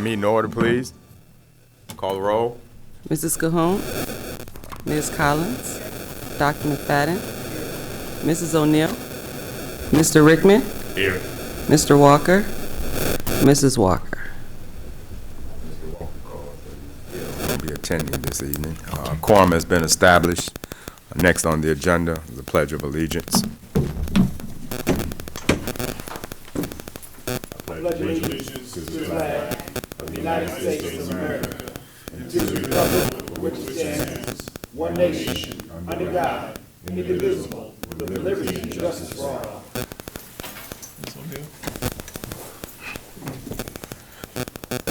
meeting order, please. Call the roll. Mrs. Cahoon, Ms. Collins, Dr. McFadden, Mrs. O'Neill, Mr. Rickman, Here. Mr. Walker, Mrs. Walker. Will be attending this evening. Quorum has been established. Next on the agenda, the Pledge of Allegiance. Pledge allegiance to the flag of the United States of America and to the republic for which it stands, one nation, under God, indivisible, with liberty and justice for all.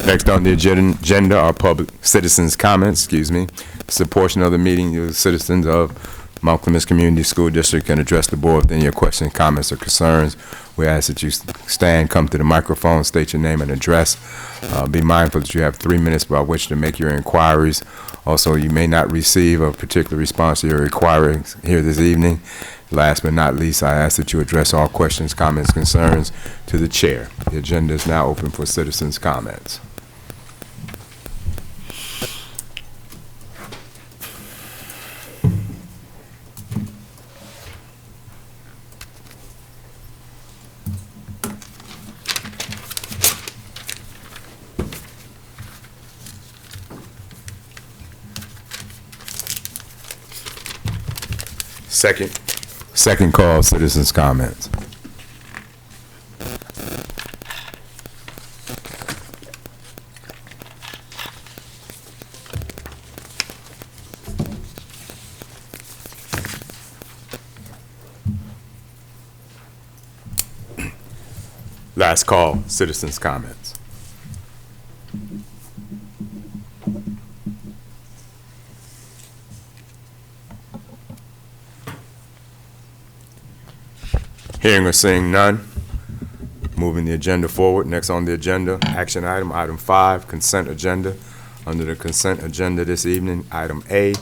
Next on the agenda are public citizens' comments. It's a portion of the meeting the citizens of Mount Clemens Community School District can address the board with any questions, comments, or concerns. We ask that you stand, come to the microphone, state your name and address. Be mindful that you have 3 minutes by which to make your inquiries. Also, you may not receive a particular response to your inquiries here this evening. Last but not least, I ask that you address all questions, comments, concerns to the chair. The agenda is now open for citizens' comments. Second call, citizens' comments. Last call, citizens' comments. Hearing or seeing none, moving the agenda forward. Next on the agenda, action item 5, consent agenda. Under the consent agenda this evening, item A,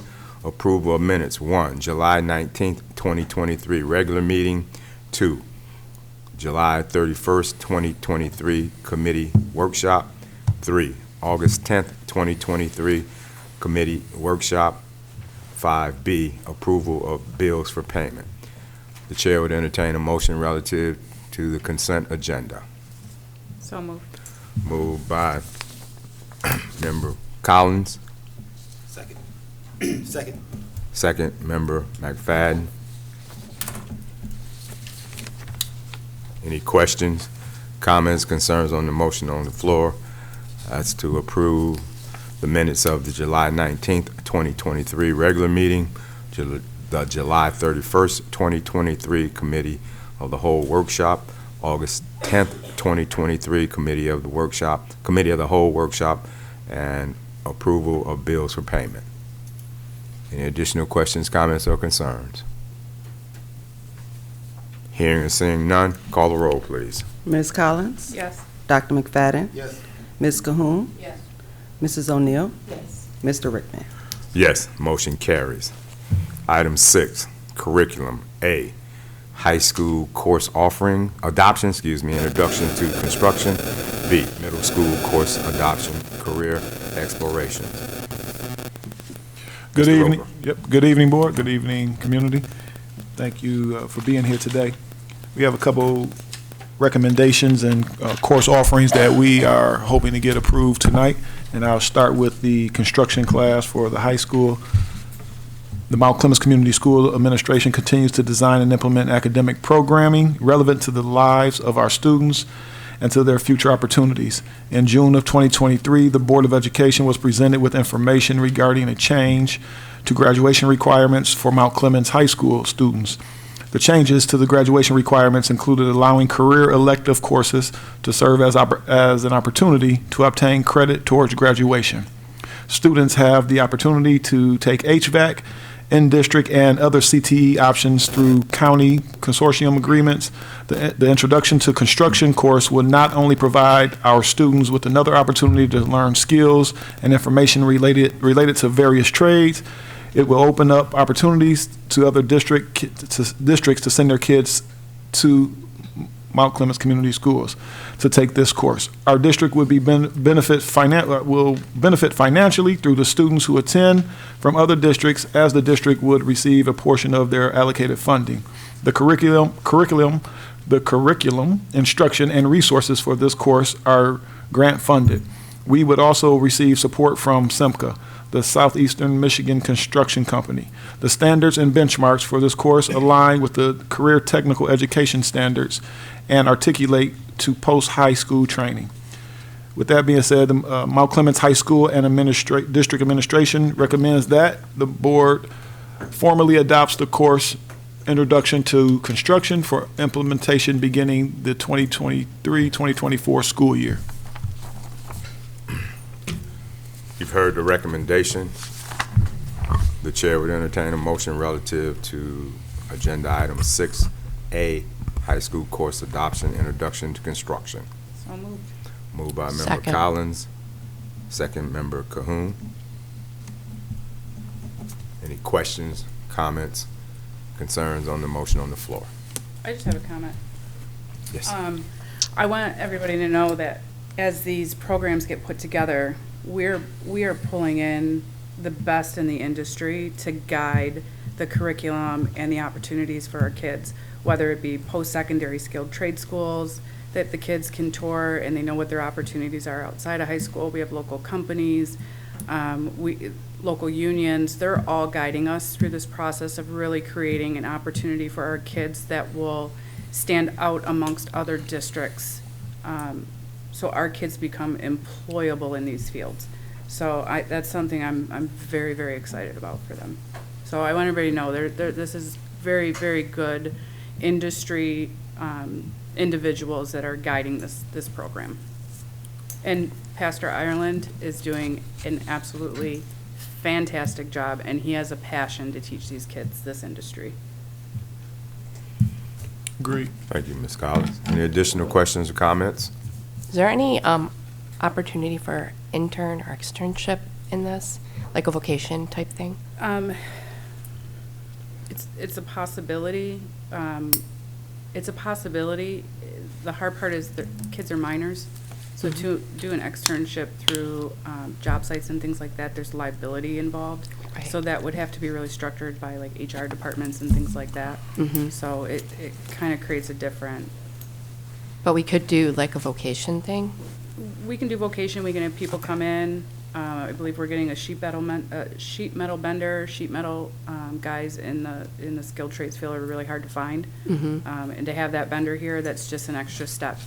approval of minutes. 1, July 19th, 2023, regular meeting. 2, July 31st, 2023, committee workshop. 3, August 10th, 2023, committee workshop. 5B, approval of bills for payment. The chair would entertain a motion relative to the consent agenda. So moved. Moved by Member Collins. Second. Second. Second, Member McFadden. Any questions, comments, concerns on the motion on the floor? That's to approve the minutes of the July 19th, 2023 regular meeting, the July 31st, 2023 Committee of the Whole Workshop, August 10th, 2023 Committee of the Whole Workshop, and approval of bills for payment. Any additional questions, comments, or concerns? Hearing and seeing none, call the roll, please. Ms. Collins? Yes. Dr. McFadden? Yes. Ms. Cahoon? Yes. Mrs. O'Neill? Yes. Mr. Rickman? Yes, motion carries. Item 6, curriculum. A, high school course adoption, introduction to construction. B, middle school course adoption, career explorations. Good Mr. evening. Roper. Yep. Good evening, board. Good evening, community. Thank you for being here today. We have a couple recommendations and course offerings that we are hoping to get approved tonight. And I'll start with the construction class for the high school. The Mount Clemens Community School Administration continues to design and implement academic programming relevant to the lives of our students and to their future opportunities. In June of 2023, the Board of Education was presented with information regarding a change to graduation requirements for Mount Clemens High School students. The changes to the graduation requirements included allowing career elective courses to serve as an opportunity to obtain credit towards graduation. Students have the opportunity to take HVAC, in-district, and other CTE options through county consortium agreements. The Introduction to Construction course will not only provide our students with another opportunity to learn skills and information related to various trades, it will open up opportunities to other districts to send their kids to Mount Clemens Community Schools to take this course. Our district would be will benefit financially through the students who attend from other districts, as the district would receive a portion of their allocated funding. The curriculum, instruction, and resources for this course are grant funded. We would also receive support from SEMCA, the Southeastern Michigan Construction Company. The standards and benchmarks for this course align with the career technical education standards and articulate to post-high school training. With that being said, the Mount Clemens High School and District Administration recommends that the board formally adopts the course Introduction to Construction for implementation beginning the 2023-2024 school year. You've heard the recommendation. The chair would entertain a motion relative to agenda item 6A, high school course adoption, introduction to construction. So moved. Moved by Member Second. Collins, second Member Cahoon. Any questions, comments, concerns on the motion on the floor? I just have a comment. Yes. I want everybody to know that as these programs get put together, we are pulling in the best in the industry to guide the curriculum and the opportunities for our kids, whether it be post-secondary skilled trade schools that the kids can tour and they know what their opportunities are outside of high school. We have local companies, local unions. They're all guiding us through this process of really creating an opportunity for our kids that will stand out amongst other districts, so our kids become employable in these fields. So that's something I'm very, very excited about for them. So I want everybody to know this is very, very good industry individuals that are guiding this program. And Pastor Ireland is doing an absolutely fantastic job, and he has a passion to teach these kids this industry. Agreed. Thank you, Ms. Collins. Any additional questions or comments? Is there any opportunity for intern or externship in this, like a vocation type thing? It's a possibility. It's a possibility. The hard part is the kids are minors. So to do an externship through job sites and things like that, there's liability involved. Right. So that would have to be really structured by like HR departments and things like that. So it kind of creates a different. But we could do like a vocation thing? We can do vocation. We can have people come in. I believe we're getting a sheet metal bender, sheet metal guys in the skilled trades field are really hard to find. And to have that bender here, that's just an extra step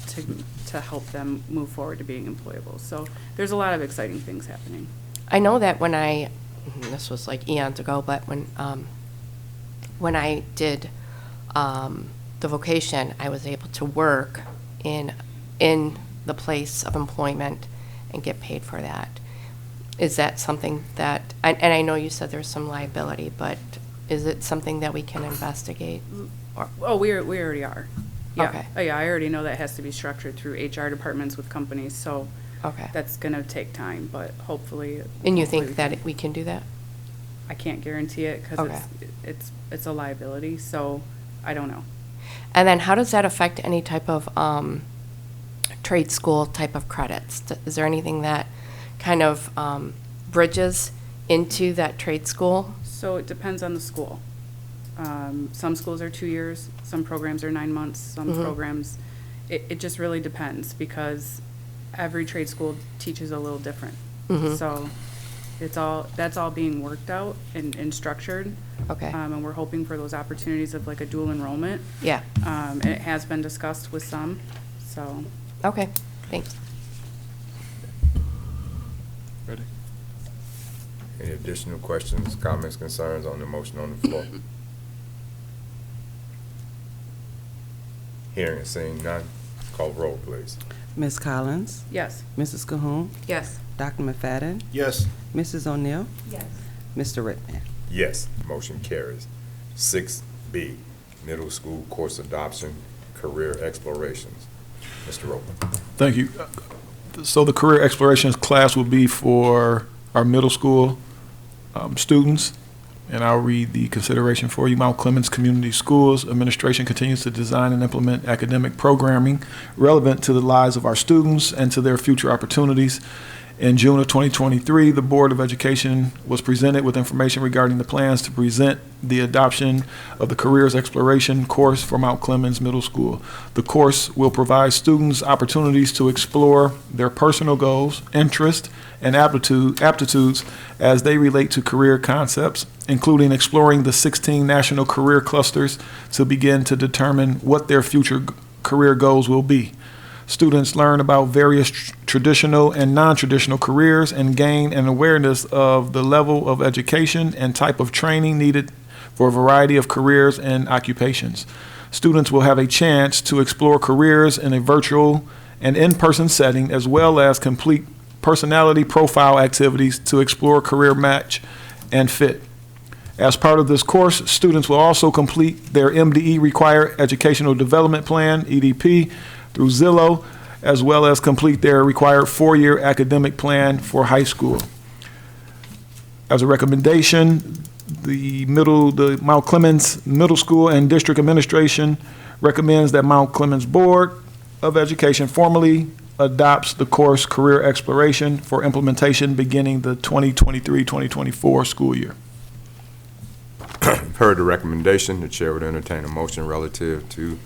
to help them move forward to being employable. So there's a lot of exciting things happening. I know that this was like eons ago, but when I did the vocation, I was able to work in the place of employment and get paid for that. Is that something that, and I know you said there's some liability, but is it something that we can investigate? Oh, we already are. Yeah. Okay. Oh, yeah, I already know that has to be structured through HR departments with companies, so Okay. that's going to take time, but hopefully. And you hopefully think that we can do that? I can't guarantee it because Okay. it's a liability, so I don't know. And then how does that affect any type of trade school type of credits? Is there anything that kind of bridges into that trade school? So it depends on the school. Some schools are 2 years, some programs are 9 months, some programs, it just really depends because every trade school teaches a little different. So that's all being worked out and structured. Okay. And we're hoping for those opportunities of like a dual enrollment. Yeah. And it has been discussed with some, so. Okay, thanks. Ready? Any additional questions, comments, concerns on the motion on the floor? Hearing and seeing none, call roll, please. Ms. Collins, Yes. Mrs. Cahoon, Yes. Dr. McFadden, Yes. Mrs. O'Neill, Yes. Mr. Rickman. Yes, motion carries. 6B, middle school course adoption, career explorations. Mr. Roper. Thank you. So the career explorations class will be for our middle school students. and I'll read the consideration for you. Mount Clemens Community Schools Administration continues to design and implement academic programming relevant to the lives of our students and to their future opportunities. In June of 2023, the Board of Education was presented with information regarding the plans to present the adoption of the Careers Exploration course for Mount Clemens Middle School. The course will provide students opportunities to explore their personal goals, interests, and aptitudes as they relate to career concepts, including exploring the 16 national career clusters to begin to determine what their future career goals will be. Students learn about various traditional and non-traditional careers and gain an awareness of the level of education and type of training needed for a variety of careers and occupations. Students will have a chance to explore careers in a virtual and in-person setting, as well as complete personality profile activities to explore career match and fit. As part of this course, students will also complete their MDE required Educational Development Plan, EDP, through Zillow, as well as complete their required 4-year academic plan for high school. As a recommendation, the Mount Clemens Middle School and District Administration recommends that Mount Clemens Board of Education formally adopts the course Career Exploration for implementation beginning the 2023-2024 school year. You've heard the recommendation. The chair would entertain a motion relative to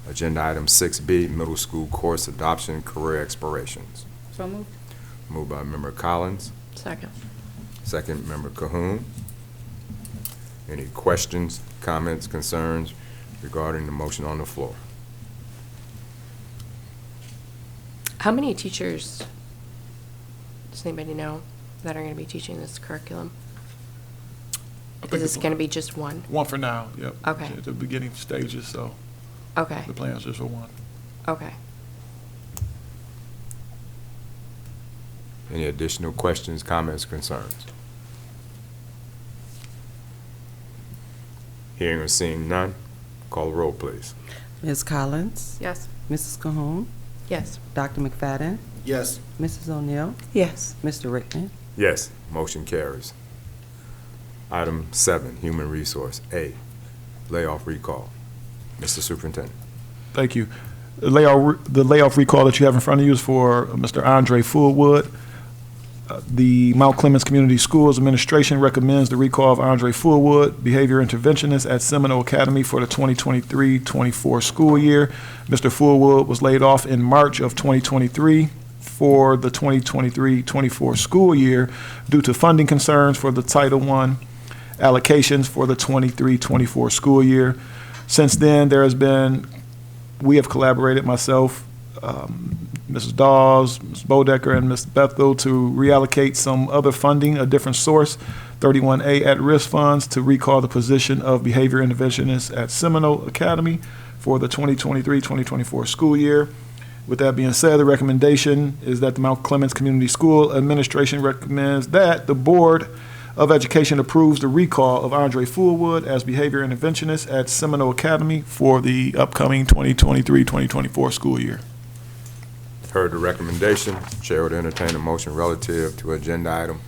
agenda item 6B, middle school course adoption, career explorations. So moved. Moved by Member Collins, Second. second Member Cahoon. Any questions, comments, concerns regarding the motion on the floor? How many teachers, does anybody know, that are going to be teaching this curriculum? I think Is this it's going to be just one? one for now, yep. Okay. At the beginning stages, so Okay, the plan's just for one. okay. Any additional questions, comments, concerns? Hearing or seeing none, call the roll, please. Ms. Collins? Yes. Mrs. Cahoon? Yes. Dr. McFadden? Yes. Mrs. O'Neill? Yes. Mr. Rickman? Yes, motion carries. Item 7, human resource. A, layoff recall. Mr. Superintendent. Thank you. The layoff recall that you have in front of you is for Mr. Andre Fullwood. The Mount Clemens Community Schools Administration recommends the recall of Andre Fullwood, behavior interventionist at Seminole Academy for the 2023-24 school year. Mr. Fullwood was laid off in March of 2023 for the 2023-24 school year due to funding concerns for the Title I allocations for the 23-24 school year. Since then, we have collaborated, myself, Mrs. Dawes, Ms. Bodecker, and Ms. Bethel, to reallocate some other funding, a different source, 31A at-risk funds, to recall the position of behavior interventionist at Seminole Academy for the 2023-2024 school year. With that being said, the recommendation is that the Mount Clemens Community School Administration recommends that the Board of Education approves the recall of Andre Fullwood as behavior interventionist at Seminole Academy for the upcoming 2023-2024 school year. Heard the recommendation. Chair would entertain a motion relative to agenda item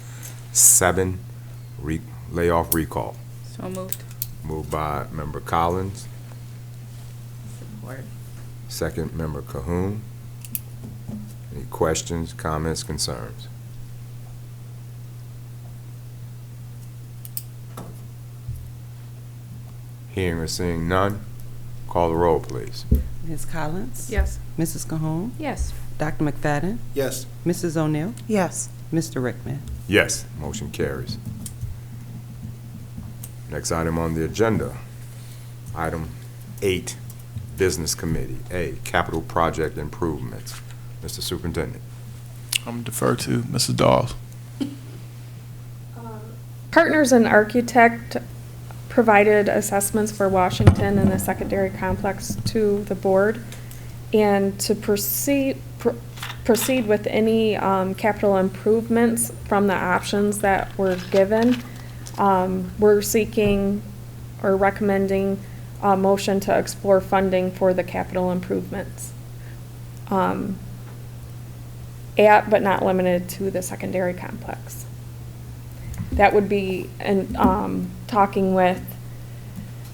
7, layoff recall. So moved. Moved by Member Collins, Support. second Member Cahoon. Any questions, comments, concerns? Hearing or seeing none, call the roll, please. Ms. Collins? Yes. Mrs. Cahoon? Yes. Dr. McFadden? Yes. Mrs. O'Neill? Yes. Mr. Rickman? Yes, motion carries. Next item on the agenda, item 8, Business Committee. A, Capital Project Improvements. Mr. Superintendent. I'm going to defer to Mrs. Dawes. Partners and Architect provided assessments for Washington and the secondary complex to the board. And to proceed with any capital improvements from the options that were given, we're seeking or recommending a motion to explore funding for the capital improvements. At but not limited to the secondary complex. that would be, talking with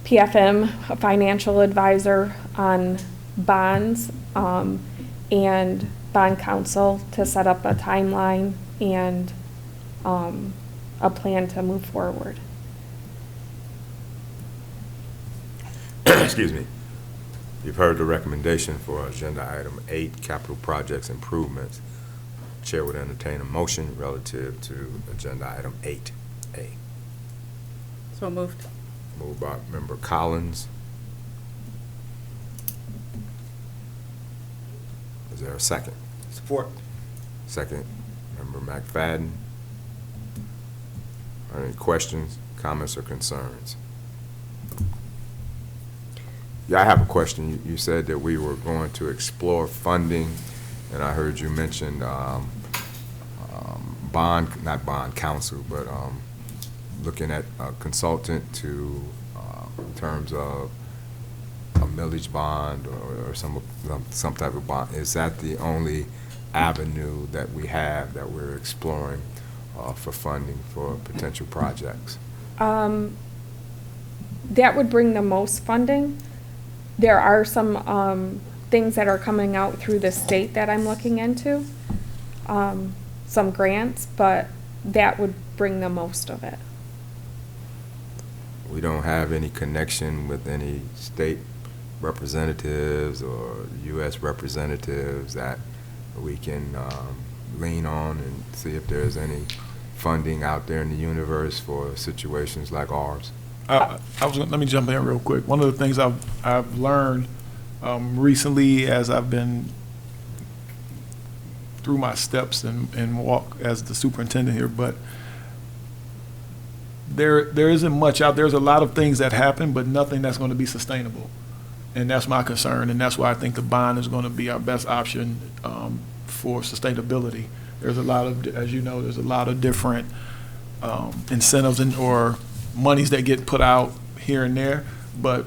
PFM, a financial advisor on bonds, and bond counsel to set up a timeline and, a plan to move forward. Excuse me. You've heard the recommendation for agenda item 8, capital projects improvements. Chair would entertain a motion relative to agenda item 8A. So moved. Moved by Member Collins. Is there a second? Support. Second, Member McFadden. Are there any questions, comments, or concerns? Yeah, I have a question. You said that we were going to explore funding, and I heard you mention not bond counsel, but looking at a consultant to, in terms of a millage bond or some type of bond. Is that the only avenue that we have that we're exploring for funding for potential projects? That would bring the most funding. There are some things that are coming out through the state that I'm looking into, some grants, but that would bring the most of it. We don't have any connection with any state representatives or U.S. representatives that we can lean on and see if there's any funding out there in the universe for situations like ours. Let me jump in real quick. One of the things I've learned recently as I've been through my steps and walk as the superintendent here, but there isn't much out there. There's a lot of things that happen, but nothing that's going to be sustainable. And that's my concern, and that's why I think the bond is going to be our best option for sustainability. There's a lot of, as you know, there's a lot of different incentives or monies that get put out here and there, but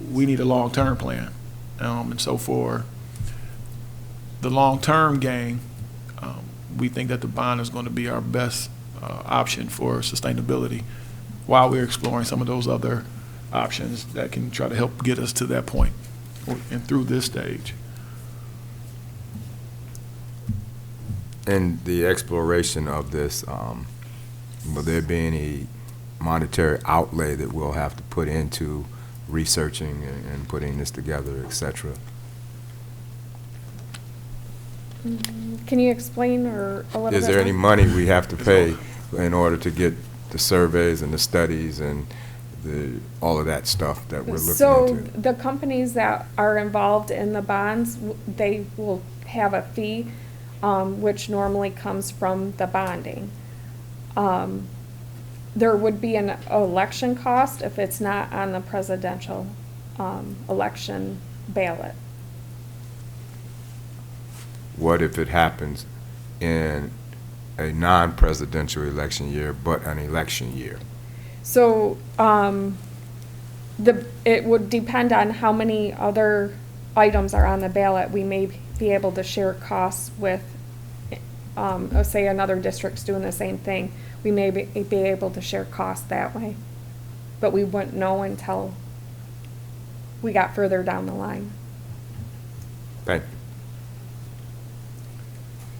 we need a long-term plan. And so for the long-term gain, we think that the bond is going to be our best option for sustainability while we're exploring some of those other options that can try to help get us to that point and through this stage. In the exploration of this, will there be any monetary outlay that we'll have to put into researching and putting this together, et cetera? Can you explain or a little bit? Is there any more? money we have to pay in order to get the surveys and the studies and all of that stuff that we're looking So into? the companies that are involved in the bonds, they will have a fee, which normally comes from the bonding. There would be an election cost if it's not on the presidential election ballot. What if it happens in a non-presidential election year, but an election year? So, it would depend on how many other items are on the ballot. We may be able to share costs with, say another district's doing the same thing. We may be able to share costs that way, but we wouldn't know until we got further down the line. Thank you.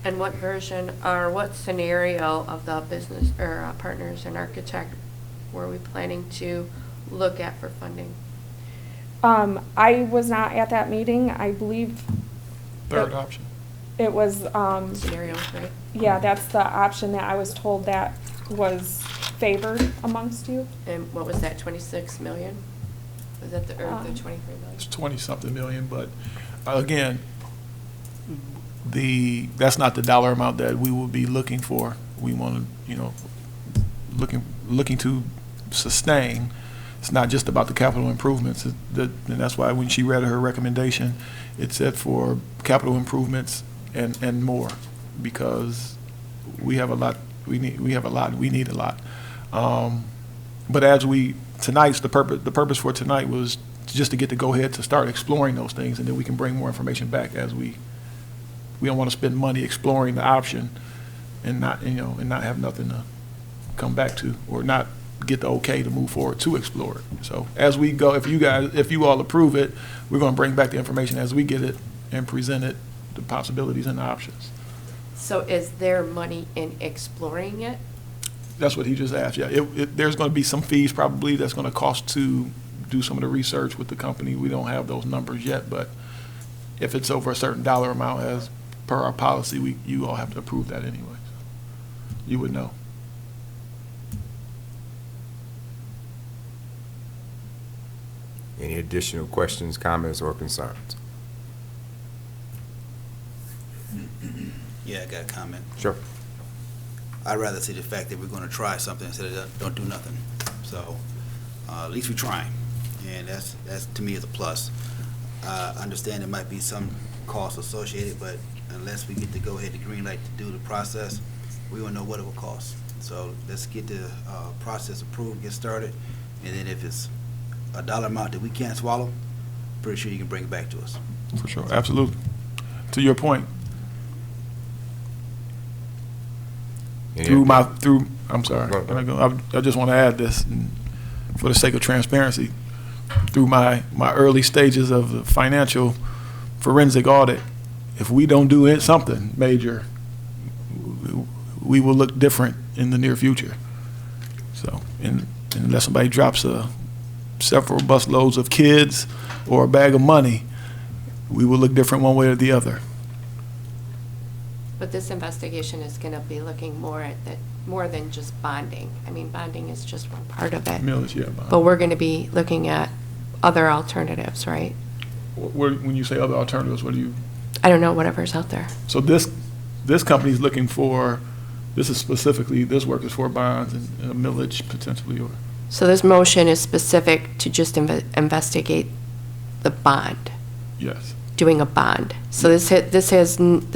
And what version or what scenario of the business or partners and architect were we planning to look at for funding? I was not at that meeting. I believe Third option. it was, Scenarios, right? yeah, that's the option that I was told that was favored amongst you. And what was that, 26 million? Was that the 23 million? It's 20-something million, but again, that's not the dollar amount that we will be looking for. We want to, looking to sustain. It's not just about the capital improvements. And that's why when she read her recommendation, it said for capital improvements and more, because we have a lot. We need a lot. But as tonight's the purpose for tonight was just to get the go ahead to start exploring those things, and then we can bring more information back as we don't want to spend money exploring the option and not have nothing to come back to, or not get the okay to move forward to explore it. So as we go, if you all approve it, we're going to bring back the information as we get it and present it, the possibilities and the options. So is there money in exploring it? That's what he just asked, yeah. There's going to be some fees probably that's going to cost to do some of the research with the company. We don't have those numbers yet, but if it's over a certain dollar amount, as per our policy, you all have to approve that anyway. You would know. Any additional questions, comments, or concerns? Yeah, I got a comment. Sure. I'd rather see the fact that we're gonna try something instead of don't do nothing. So, at least we're trying, and that's to me is a plus. Understand there might be some costs associated, but unless we get to go ahead and green light to do the process, we won't know what it will cost. So let's get the process approved, get started, and then if it's a dollar amount that we can't swallow, pretty sure you can bring it back to us. For sure, absolutely. To your point, I'm sorry, Go ahead. I just want to add this, and for the sake of transparency, through my early stages of the financial forensic audit, if we don't do something major, we will look different in the near future. So, unless somebody drops several busloads of kids or a bag of money, we will look different one way or the other. But this investigation is going to be looking more at more than just bonding. I mean, bonding is just one part of it. Millage, yeah. But we're going to be looking at other alternatives, right? When you say other alternatives, what do you? I don't know, whatever's out there. So this company's looking for, this work is for bonds and a millage potentially, or? So this motion is specific to just investigate the bond, Yes. doing a bond. So this isn't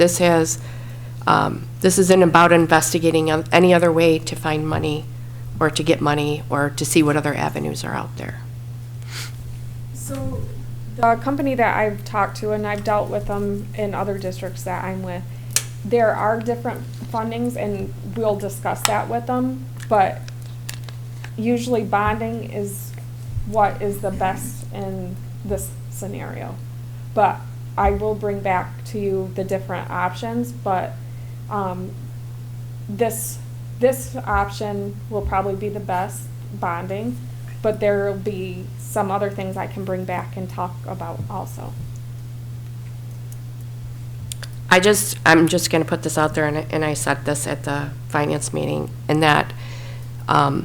about investigating any other way to find money or to get money or to see what other avenues are out there. So the company that I've talked to, and I've dealt with them in other districts that I'm with, there are different fundings, and we'll discuss that with them, but usually bonding is what is the best in this scenario. But I will bring back to you the different options, but this option will probably be the best, bonding, but there will be some other things I can bring back and talk about also. I'm just going to put this out there, and I said this at the finance meeting, and that, I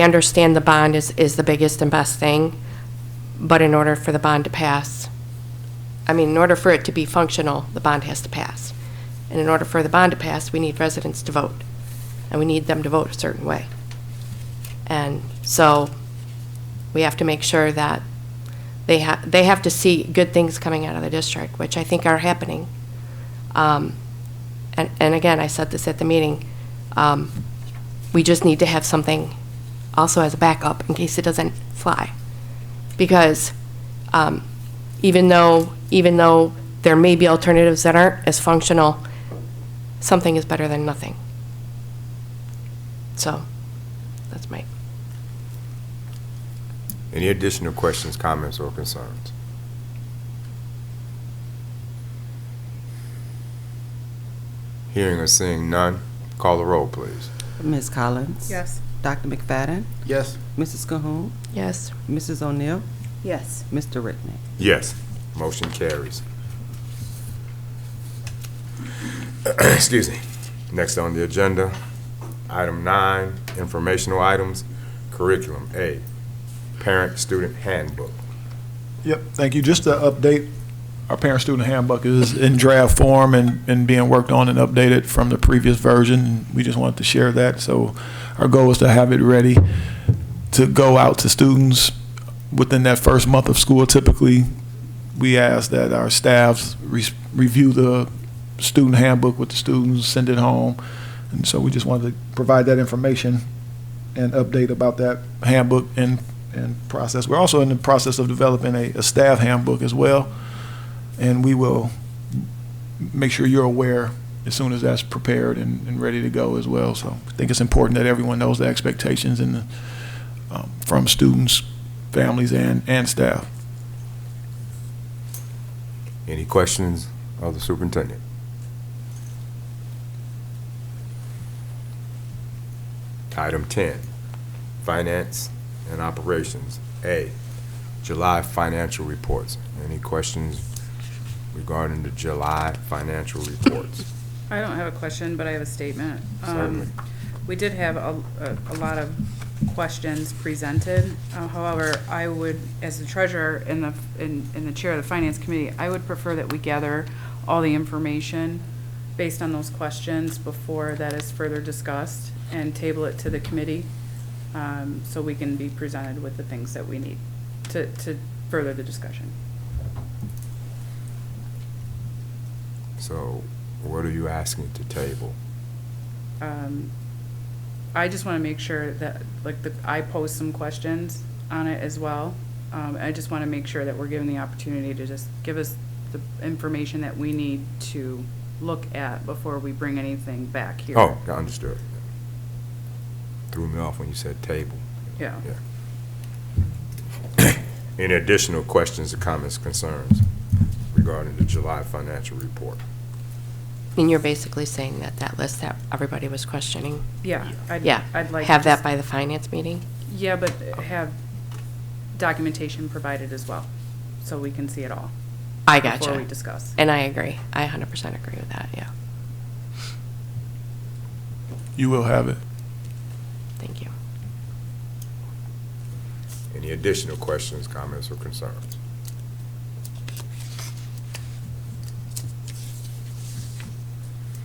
understand the bond is the biggest and best thing, but in order for the bond to pass, in order for it to be functional, the bond has to pass. And in order for the bond to pass, we need residents to vote, and we need them to vote a certain way. And so we have to make sure that they have to see good things coming out of the district, which I think are happening. And again, I said this at the meeting, we just need to have something also as a backup in case it doesn't fly. Because even though there may be alternatives that aren't as functional, something is better than nothing. So that's my. Any additional questions, comments, or concerns? Hearing or seeing none, call the roll, please. Ms. Collins? Yes. Dr. McFadden? Yes. Mrs. Cahoon? Yes. Mrs. O'Neill? Yes. Mr. Rickman? Yes, motion carries. Excuse me. Next on the agenda, item 9, informational items, curriculum. A, parent-student handbook. Yep, thank you. Just to update, our parent-student handbook is in draft form and being worked on and updated from the previous version. We just wanted to share that. So our goal is to have it ready to go out to students within that first month of school. Typically, we ask that our staffs review the student handbook with the students, send it home. And so we just wanted to provide that information and update about that handbook and process. We're also in the process of developing a staff handbook as well, and we will make sure you're aware as soon as that's prepared and ready to go as well. So I think it's important that everyone knows the expectations and from students, families, and staff. Any questions of the superintendent? Item 10, finance and operations. A, July financial reports. Any questions regarding the July financial reports? I don't have a question, but I have a statement. Certainly. We did have a lot of questions presented. However, I would, as the treasurer and the chair of the finance committee, I would prefer that we gather all the information based on those questions before that is further discussed and table it to the committee, so we can be presented with the things that we need to further the discussion. So what are you asking to table? I just want to make sure that, like, I pose some questions on it as well. I just want to make sure that we're given the opportunity to just give us the information that we need to look at before we bring anything back here. Oh, I understood. Threw me off when you said table. Yeah. Any additional questions or comments, concerns regarding the July financial report? And you're basically saying that that list that everybody was questioning? Yeah. Yeah. I'd like Have to that just- by the finance meeting? Yeah, but have documentation provided as well, so we can see it all. I gotcha. Before we discuss. And I agree. I 100% agree with that, yeah. You will have it. Thank you. Any additional questions, comments, or concerns?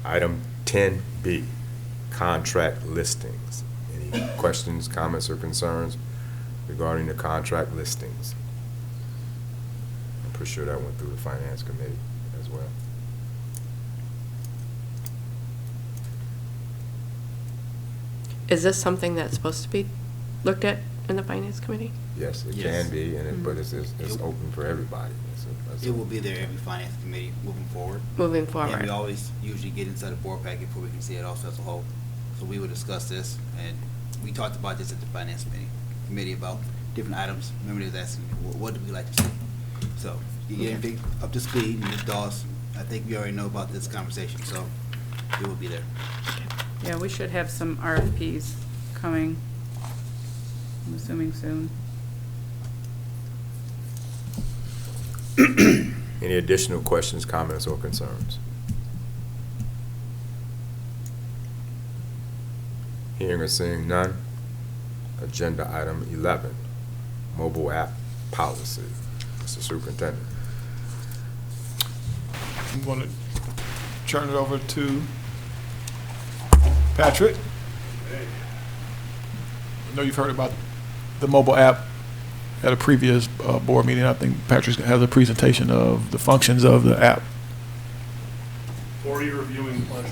Item 10B, contract listings. Any questions, comments, or concerns regarding the contract listings? I'm pretty sure that went through the finance committee as well. Is this something that's supposed to be looked at in the finance committee? Yes, it Yes. can be, but it's open for everybody. It will be there every finance committee moving forward. Moving And forward? we always usually get inside the board packet before we can see it also as a whole. So we will discuss this, and we talked about this at the finance committee about different items. Remember, they was asking, what do we like to see? So you get everything up to speed, and Ms. Dawes, I think we already know about this conversation, so it will be there. Yeah, we should have some RFPs coming, I'm assuming soon. Any additional questions, comments, or concerns? Hearing or seeing none. Agenda item 11, mobile app policy. Mr. Superintendent. I'm going to turn it over to Patrick. I know you've heard about the mobile app at a previous board meeting. I think Patrick has a presentation of the functions of the app. For your reviewing pleasure.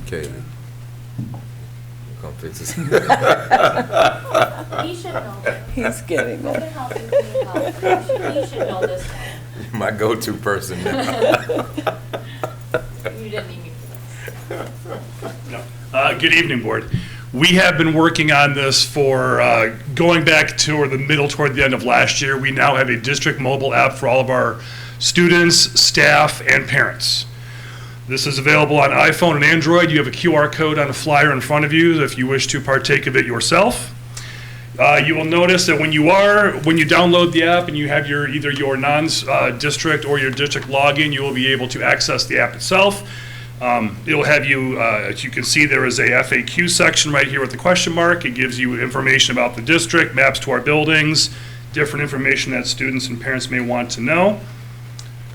Okay. Come fix this. He should know that. He's getting Who it. can help you, can help. He should know this one. My go-to person now. You didn't need me for this. No. Good evening, Board. We have been working on this for going back toward the end of last year. We now have a district mobile app for all of our students, staff, and parents. This is available on iPhone and Android. You have a QR code on a flyer in front of you if you wish to partake of it yourself. You will notice that when you download the app and you have either your non-district or your district login, you will be able to access the app itself. It'll have you, as you can see, there is a FAQ section right here with the question mark. It gives you information about the district, maps to our buildings, different information that students and parents may want to know.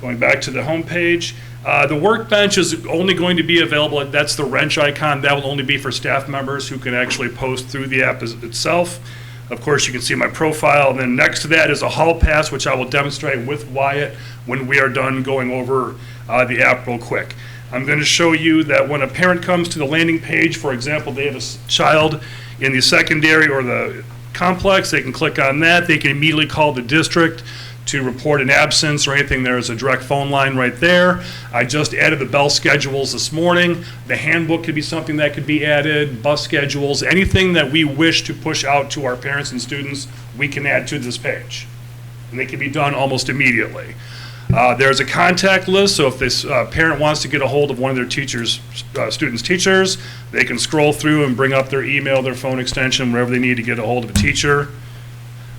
Going back to the home page, the workbench is only going to be available, that's the wrench icon, that will only be for staff members who can actually post through the app itself. Of course, you can see my profile, and then next to that is a hall pass, which I will demonstrate with Wyatt when we are done going over the app real quick. I'm going to show you that when a parent comes to the landing page, for example, they have a child in the secondary or the complex, they can click on that. They can immediately call the district to report an absence or anything. There is a direct phone line right there. I just added the bell schedules this morning. The handbook could be something that could be added, bus schedules, anything that we wish to push out to our parents and students, we can add to this page. And they can be done almost immediately. There's a contact list, so if this parent wants to get a hold of one of their teachers, students' teachers, they can scroll through and bring up their email, their phone extension, wherever they need to get a hold of a teacher.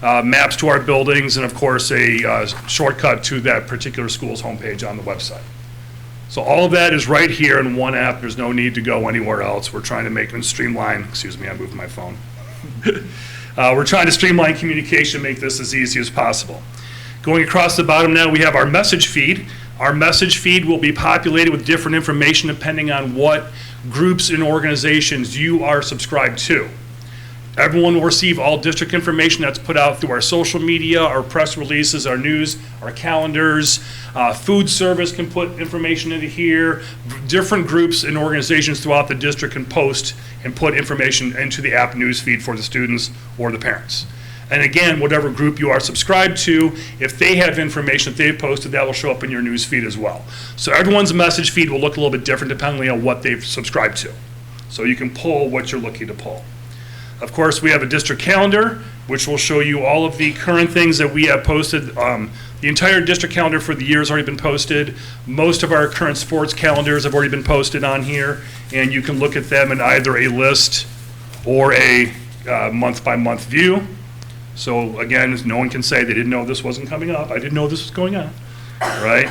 Maps to our buildings, and of course a shortcut to that particular school's homepage on the website. So all of that is right here in one app. There's no need to go anywhere else. We're trying to make and streamline, excuse me, I moved my phone. We're trying to streamline communication, make this as easy as possible. Going across the bottom now, we have our message feed. Our message feed will be populated with different information depending on what groups and organizations you are subscribed to. Everyone will receive all district information that's put out through our social media, our press releases, our news, our calendars. Food service can put information into here. Different groups and organizations throughout the district can post and put information into the app news feed for the students or the parents. And again, whatever group you are subscribed to, if they have information that they've posted, that will show up in your news feed as well. So everyone's message feed will look a little bit different depending on what they've subscribed to. So you can pull what you're looking to pull. Of course, we have a district calendar, which will show you all of the current things that we have posted. The entire district calendar for the year has already been posted. Most of our current sports calendars have already been posted on here, and you can look at them in either a list or a month-by-month view. So again, no one can say they didn't know this wasn't coming up. I didn't know this was going on, right?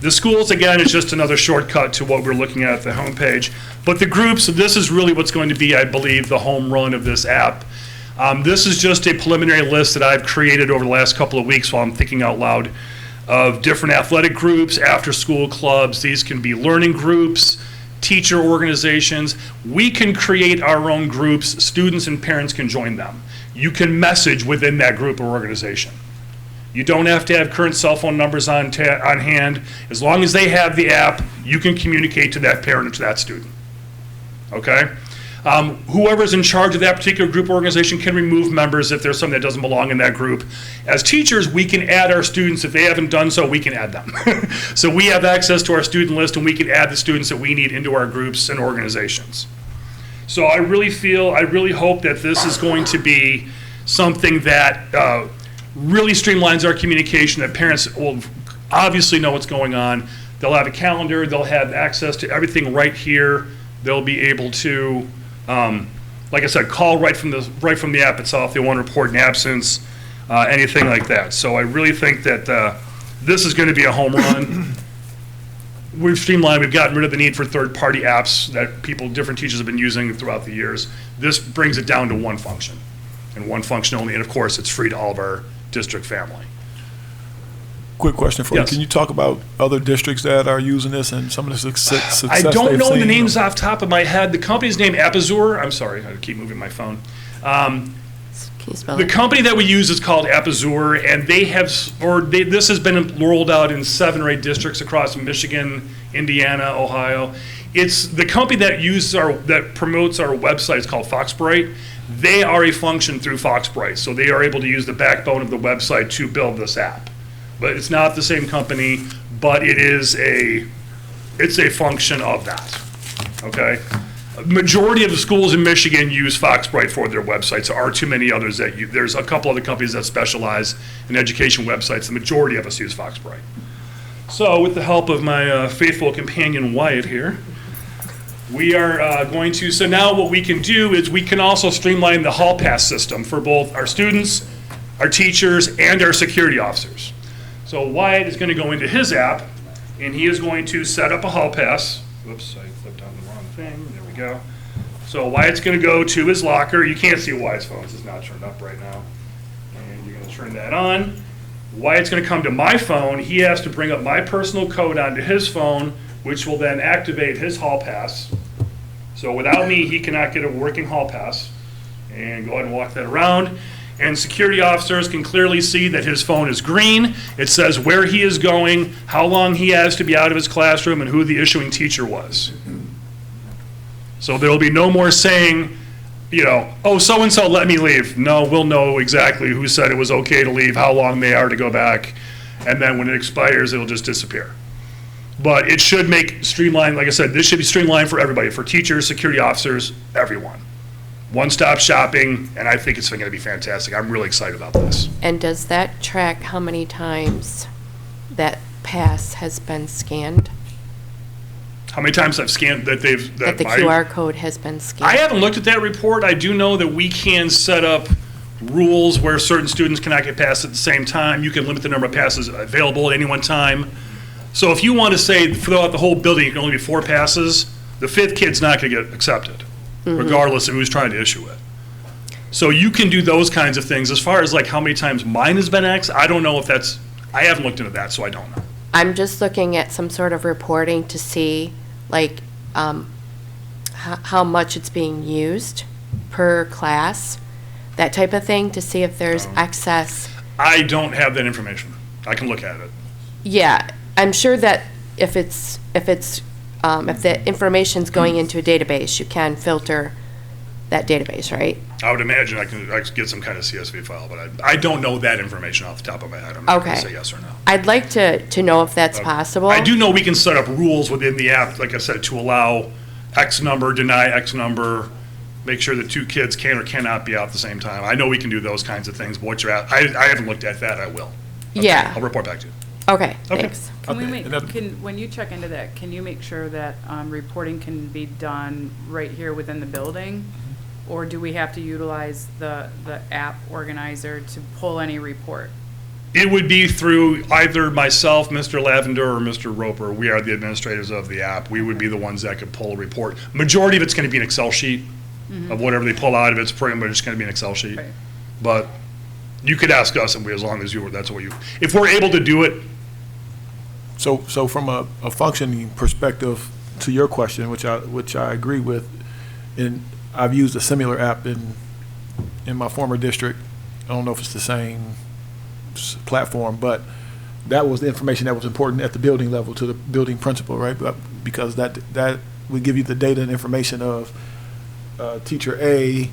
The schools, again, is just another shortcut to what we're looking at the homepage. But the groups, this is really what's going to be, I believe, the home run of this app. This is just a preliminary list that I've created over the last couple of weeks while I'm thinking out loud of different athletic groups, after-school clubs. These can be learning groups, teacher organizations. We can create our own groups. Students and parents can join them. You can message within that group or organization. You don't have to have current cell phone numbers on hand. As long as they have the app, you can communicate to that parent or to that student. Okay? Whoever's in charge of that particular group or organization can remove members if there's something that doesn't belong in that group. As teachers, we can add our students. If they haven't done so, we can add them. So we have access to our student list, and we can add the students that we need into our groups and organizations. So I really hope that this is going to be something that really streamlines our communication, that parents will obviously know what's going on. They'll have a calendar, they'll have access to everything right here. They'll be able to, like I said, call right from the app itself. They want to report an absence, anything like that. So I really think that this is going to be a home run. We've streamlined, we've gotten rid of the need for third-party apps that different teachers have been using throughout the years. This brings it down to one function, and one function only, and of course, it's free to all of our district family. Quick question for you. Yes. Can you talk about other districts that are using this and some of the success I don't they've know the seen? names off the top of my head. The company's name, Apazur. I'm sorry, I keep moving my phone. Can you spell The it? company that we use is called Apazur, and this has been rolled out in 7 or 8 districts across Michigan, Indiana, Ohio. It's the company that promotes our website is called Foxbright. They are a function through Foxbright, so they are able to use the backbone of the website to build this app. But it's not the same company, but it's a function of that, okay? Majority of the schools in Michigan use Foxbright for their websites. There are too many others there's a couple other companies that specialize in education websites. The majority of us use Foxbright. So with the help of my faithful companion Wyatt here, we are going to, so now what we can do is we can also streamline the hall pass system for both our students, our teachers, and our security officers. So Wyatt is going to go into his app, and he is going to set up a hall pass. Whoops, I flipped on the wrong thing. There we go. So Wyatt's going to go to his locker. You can't see Wyatt's phone. It's not turned up right now. And you're going to turn that on. Wyatt's going to come to my phone. He has to bring up my personal code onto his phone, which will then activate his hall pass. So without me, he cannot get a working hall pass. And go ahead and walk that around. And security officers can clearly see that his phone is green. It says where he is going, how long he has to be out of his classroom, and who the issuing teacher was. So there will be no more saying, you know, oh, so-and-so let me leave. No, we'll know exactly who said it was okay to leave, how long they are to go back, and then when it expires, it'll just disappear. But it should make streamlined, like I said, this should be streamlined for everybody, for teachers, security officers, everyone. One-stop shopping, and I think it's going to be fantastic. I'm really excited about this. And does that track how many times that pass has been scanned? How many times I've scanned that they've... That the QR code has been scanned? I haven't looked at that report. I do know that we can set up rules where certain students cannot get passed at the same time. You can limit the number of passes available at any one time. So if you want to say throughout the whole building, it can only be 4 passes, the 5th kid's not going to get accepted, regardless of who's trying to issue it. So you can do those kinds of things. As far as like how many times mine has been X, I don't know if that's, I haven't looked into that, so I don't know. I'm just looking at some sort of reporting to see, like, how much it's being used per class, that type of thing, to see if there's excess. I don't have that information. I can look at it. Yeah, I'm sure that if the information's going into a database, you can filter that database, right? I would imagine I could get some kind of CSV file, but I don't know that information off the top of my head. I'm not going to say yes or no. I'd like to know if that's possible. I do know we can set up rules within the app, like I said, to allow X number, deny X number, make sure that 2 kids can or cannot be out at the same time. I know we can do those kinds of things, but what you're at, I haven't looked at that, I will. Okay, Yeah. I'll report back to you. Okay, Okay. thanks. Can we Okay, make, another- when you check into that, can you make sure that reporting can be done right here within the building? Or do we have to utilize the app organizer to pull any report? It would be through either myself, Mr. Lavender, or Mr. Roper. We are the administrators of the app. We would be the ones that could pull a report. Majority of it's going to be an Excel sheet of whatever they pull out of it's pretty much going to be an Excel sheet. Right. But you could ask us, and we, as long as you were, that's what you, if we're able to do it, So from a functioning perspective to your question, which I agree with, and I've used a similar app in my former district. I don't know if it's the same platform, but that was the information that was important at the building level to the building principal, right? Because that would give you the data and information of teacher A,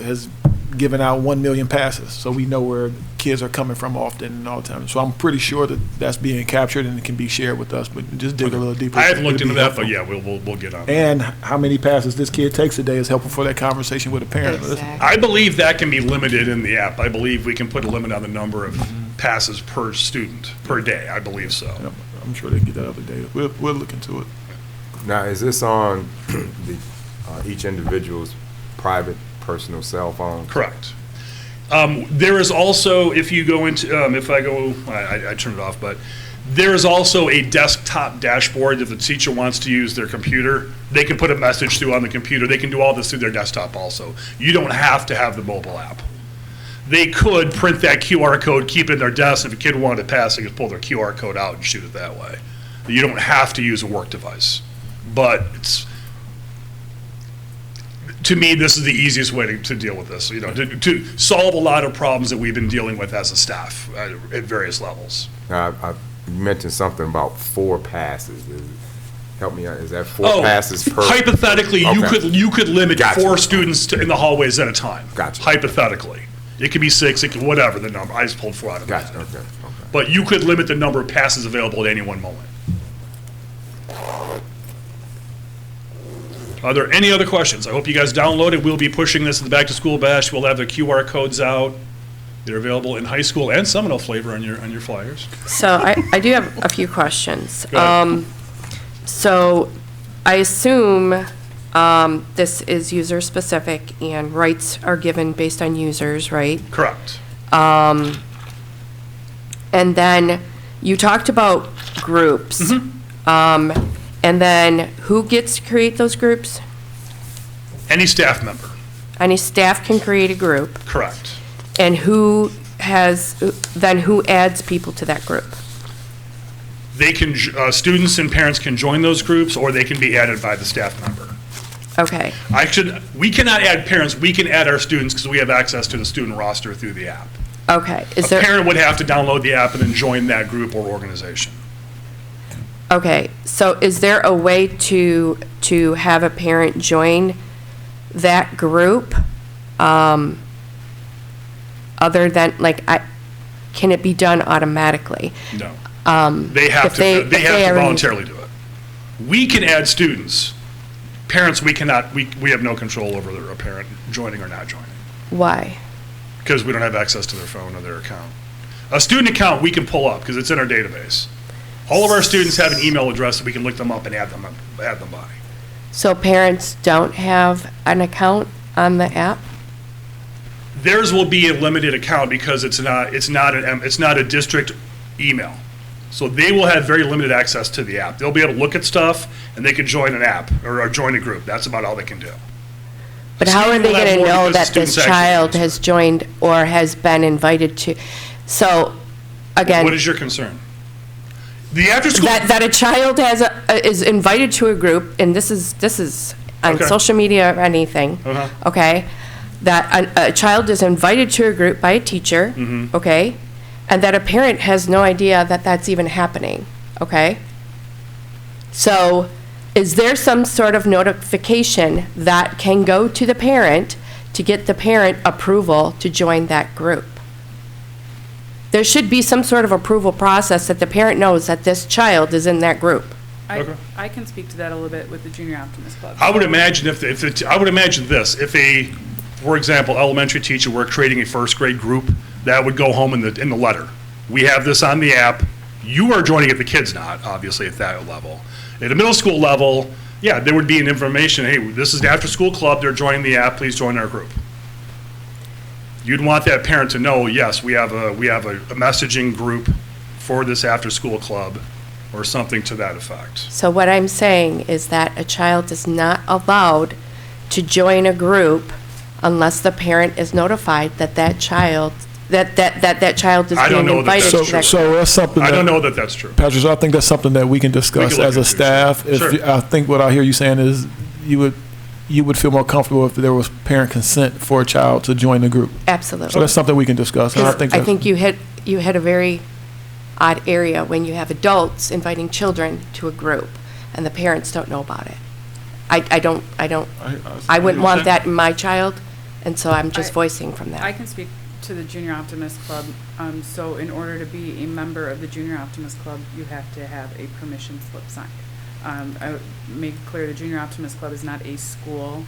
has given out 1 million passes, so we know where kids are coming from often and all the time. So I'm pretty sure that that's being captured and it can be shared with us, but just dig a little deeper. I haven't looked It'd into be that, but helpful. yeah, we'll get on that. And how many passes this kid takes a day is helpful for that conversation with a parent. Exactly. I believe that can be limited in the app. I believe we can put a limit on the number of passes per student per day. I believe so. Yep, I'm sure they can get that other data. We'll look into it. Now, is this on each individual's private personal cell phone? Correct. There is also, if you go into, if I go, I turn it off, but there is also a desktop dashboard. If the teacher wants to use their computer, they can put a message through on the computer. They can do all this through their desktop also. You don't have to have the mobile app. They could print that QR code, keep it in their desk. If a kid wanted to pass, they could pull their QR code out and shoot it that way. You don't have to use a work device. But it's, to me, this is the easiest way to deal with this, to solve a lot of problems that we've been dealing with as a staff at various levels. Now, you mentioned something about 4 passes. Help me out, is that 4 passes per? Hypothetically, Okay. you could limit Gotcha. 4 students in the hallways at a time. Gotcha. Hypothetically. It could be 6, it could, whatever the number, I just pulled 4 out of my Gotcha, head. okay. But you could limit the number of passes available at any one moment. Are there any other questions? I hope you guys downloaded. We'll be pushing this in the Back to School Bash. We'll have the QR codes out. They're available in high school and Seminole flavor on your flyers. So I do have a few questions. Go ahead. So I assume this is user-specific and rights are given based on users, right? Correct. And then you talked about groups. And then who gets to create those groups? Any staff member. Any staff can create a group. Correct. And who adds people to that group? They can, students and parents can join those groups, or they can be added by the staff member. Okay, We cannot add parents, we can add our students because we have access to the student roster through the app. okay. A Is there, parent would have to download the app and then join that group or organization. okay, so is there a way to have a parent join that group? Other than, like, can it be done automatically? No. They If have to, they- they if have they to already- voluntarily do it. We can add students. Parents, we cannot, we have no control over a parent joining or not joining, Why? because we don't have access to their phone or their account. A student account, we can pull up, because it's in our database. All of our students have an email address that we can look them up and add them by. So parents don't have an account on the app? Theirs will be a limited account because it's not a district email. So they will have very limited access to the app. They'll be able to look at stuff and they can join an app or join a group. That's about all they can do. But how are Student they will have going to more know because that the this students actually child use has it. joined or has been invited to? So, again. What is your concern? The after school. That a child is invited to a group, and this is on Okay. social media or anything, Uh-huh. okay? That a child is invited to a group by a teacher, Mm-hmm. okay? And that a parent has no idea that that's even happening, okay? So, is there some sort of notification that can go to the parent to get the parent approval to join that group? There should be some sort of approval process that the parent knows that this child is in that group. Okay. I can speak to that a little bit with the Junior Optimist Club. I would imagine I would imagine this, if for example, elementary teacher were creating a first grade group, that would go home in the letter. We have this on the app. You are joining it, the kid's not, obviously, at that level. At a middle school level, yeah, there would be an information, hey, this is the after-school club, they're joining the app, please join our group. You'd want that parent to know, yes, we have a messaging group for this after-school club, or something to that effect. So what I'm saying is that a child is not allowed to join a group unless the parent is notified that that child, that child is I don't being know that invited that's to true. that. So that's something I don't that, know that that's true. Patrick, so I think that's something that we can discuss look as a into, staff. sure. If, I think what I hear you saying is you would feel more comfortable if there was parent consent for a child to join the group. So Absolutely. that's something we can discuss. And I 'Cause think I that's- think you hit a very odd area when you have adults inviting children to a group and the parents don't know about it. I wouldn't want that in my child, and so I'm just I- voicing from that. I can speak to the Junior Optimist Club. So in order to be a member of the Junior Optimist Club, you have to have a permission slip signed. I would make it clear the Junior Optimist Club is not a school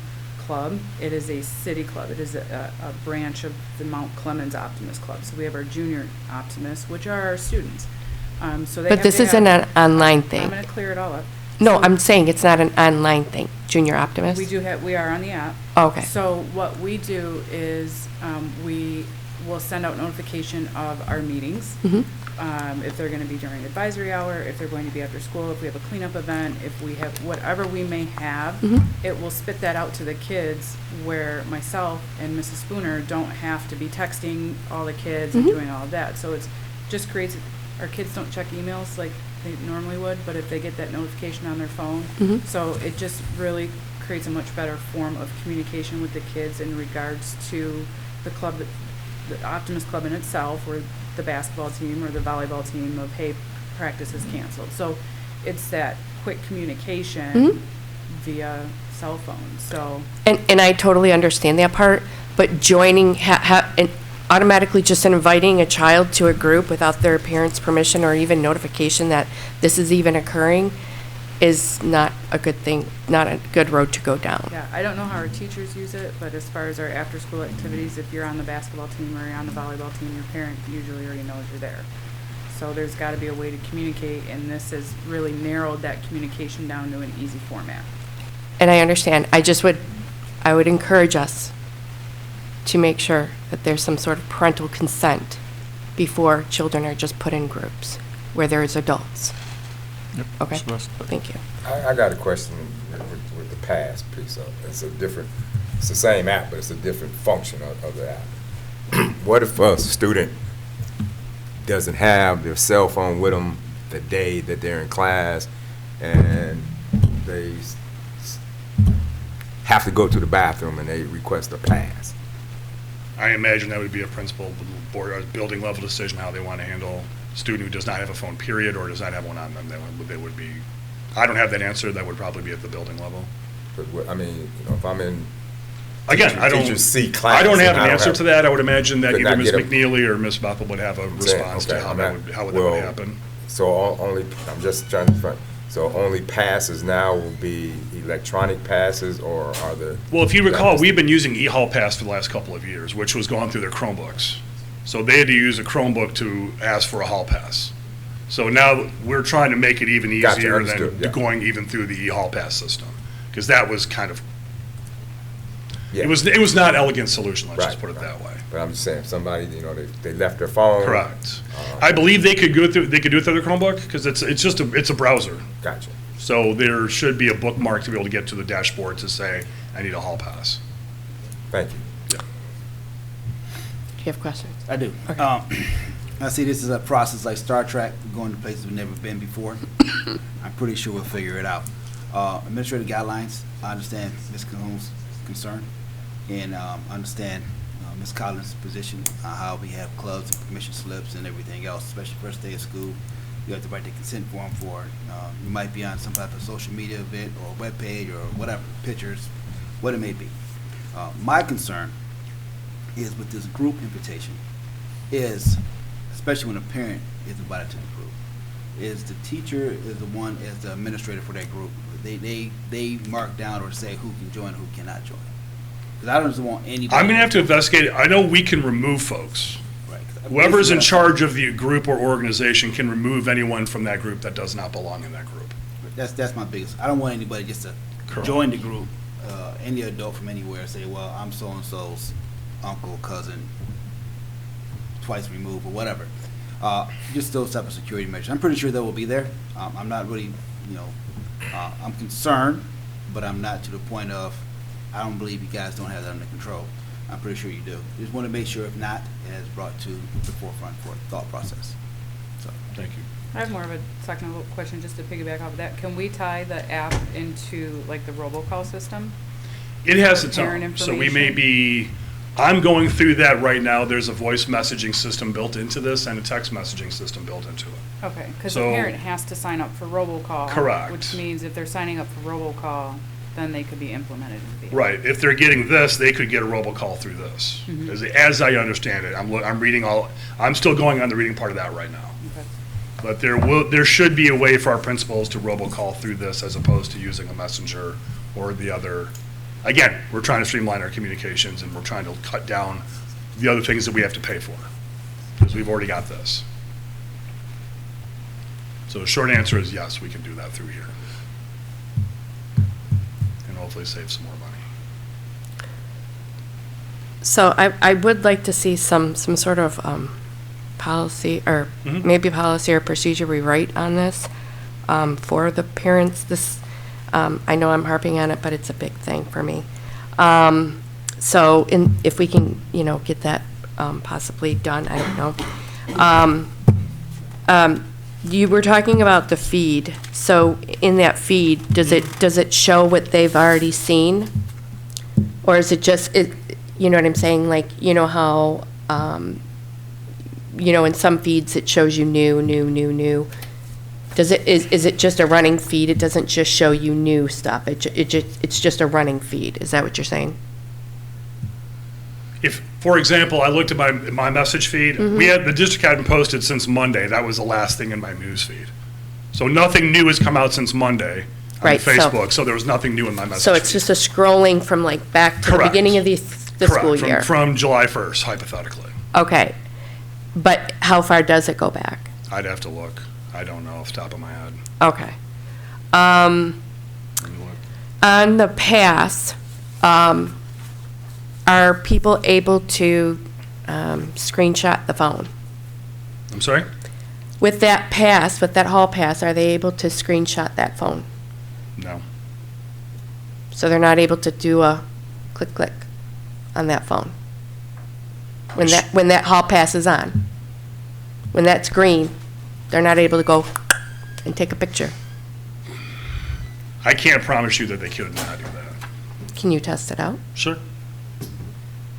club. It is a city club. It is a branch of the Mount Clemens Optimist Club. So we have our Junior Optimists, which are our students. So they But have this to isn't have- an online I'm thing. going to clear it all up. No, So I'm saying it's not an online thing. Junior Optimist? we are on the app. Okay. So what we do is, we will send out notification of our meetings. Mhm. If they're gonna be during advisory hour, if they're going to be after school, if we have a cleanup event, if we have, whatever we may have, Mhm. it will spit that out to the kids where myself and Mrs. Spooner don't have to be texting all the kids and Mhm. doing all of that. So it's, just creates, our kids don't check emails like they normally would, but if they get that notification on their phone, Mhm. so it just really creates a much better form of communication with the kids in regards to the club, the Optimist Club in itself, or the basketball team or the volleyball team of, hey, practice is canceled. So it's that quick communication Mhm. via cell phone, so. And I totally understand that part, but joining, and automatically just inviting a child to a group without their parents' permission or even notification that this is even occurring is not a good thing, not a good road to go down. Yeah, I don't know how our teachers use it, but as far as our after-school activities, if you're on the basketball team or you're on the volleyball team, your parent usually already knows you're there. So there's gotta be a way to communicate, and this has really narrowed that communication down to an easy format. And I understand. I would encourage us to make sure that there's some sort of parental consent before children are just put in groups where there's adults. Yep. Okay. So that's- Thank you. I got a question with the pass piece of it. It's the same app, but it's a different function of the app. What if a student doesn't have their cell phone with them the day that they're in class, and they have to go to the bathroom and they request a pass? I imagine that would be a principal board or building level decision, how they want to handle a student who does not have a phone, period, or does not have one on them. They would be, I don't have that answer. That would probably be at the building level. But I mean, if I'm in, Again, I don't, teachers see class I don't have and an answer to that. I would imagine that Could either not Ms. get a- McNeely or Ms. Bethel would have a response to okay, how I'm that not- would, how that well, would happen. so only, I'm just trying to find, so only passes now will be electronic passes, or are the? Well, if you recall, we've been using eHall Pass for the last couple of years, which was going through their Chromebooks. So they had to use a Chromebook to ask for a Hall Pass. So now we're trying to make it even Gotcha, easier understood, than yeah. going even through the eHall Pass system. Because that was kind of, Yeah. it was not an elegant solution, let's just Right, put it right. that way. But I'm just saying, if somebody, they left their phone. Correct. I believe they could do it through their Chromebook, because it's just a browser. Gotcha. So there should be a bookmark to be able to get to the dashboard to say, I need a Hall Pass. Thank you. Do you have questions? I do. I see this is a process like Star Trek, going to places we've never been before. I'm pretty sure we'll figure it out. Administrative guidelines, I understand Ms. Cahoon's concern, and understand Ms. Collins' position, how we have clubs and permission slips and everything else, especially first day of school. You have to write the consent form for it. You might be on some type of social media event or web page or whatever, pictures, what it may be. My concern is with this group invitation is, especially when a parent is invited to the group, is the teacher is the one as the administrator for that group. They mark down or say who can join, who cannot join. Because I don't just want anybody. I'm going to have to investigate it. I know we can remove folks. Right. Whoever's in charge of the group or organization can remove anyone from that group that does not belong in that group. That's my biggest. I don't want anybody just to Correct. join the group, any adult from anywhere, say, well, I'm so and so's uncle, cousin, twice removed or whatever. Just those type of security measures. I'm pretty sure they will be there. I'm not really, I'm concerned, but I'm not to the point of, I don't believe you guys don't have that under control. I'm pretty sure you do. Just want to make sure if not, it is brought to the forefront for thought process. So, Thank you. I have more of a technical question, just to piggyback off of that. Can we tie the app into, like, the robocall system? It has its Parent own. So we may information. be, I'm going through that right now. There's a voice messaging system built into this and a text messaging system built into it. Okay, because the So- parent has to sign up for robocall. Correct. Which means if they're signing up for robocall, then they could be implemented in the. Right. If they're getting this, they could get a robocall through this. As I understand it, I'm reading I'm still going on the reading part of that right now. Okay. But there should be a way for our principals to robocall through this as opposed to using a messenger or the other. Again, we're trying to streamline our communications and we're trying to cut down the other things that we have to pay for because we've already got this. So the short answer is yes, we can do that through here. And hopefully save some more money. So I would like to see some sort of policy, or Mhm. maybe policy or procedure rewrite on this for the parents. I know I'm harping on it, but it's a big thing for me. So if we can, get that possibly done, I don't know. You were talking about the feed. So in that feed, does it show what they've already seen? Or is it just, you know what I'm saying? Like, how, in some feeds it shows you new. Is it just a running feed? It doesn't just show you new stuff. It's just a running feed. Is that what you're saying? If, for example, I looked at my message feed, the district hadn't posted since Monday. That was the last thing in my news feed. So nothing new has come out since Monday on Right, so- Facebook, so there was nothing new in my message So it's feed. just a scrolling from back to the Correct. beginning of the school Correct, year? from July 1st, hypothetically. Okay. But how far does it go back? I'd have to look. I don't know off the top of my head. Okay. Let me look. On the pass, are people able to screenshot the phone? I'm sorry? With that pass, with that hall pass, are they able to screenshot that phone? No. So they're not able to do a click on that phone? When that hall pass is on? When that's green, they're not able to go and take a picture? I can't promise you that they could not do that. Can you test it out? Sure.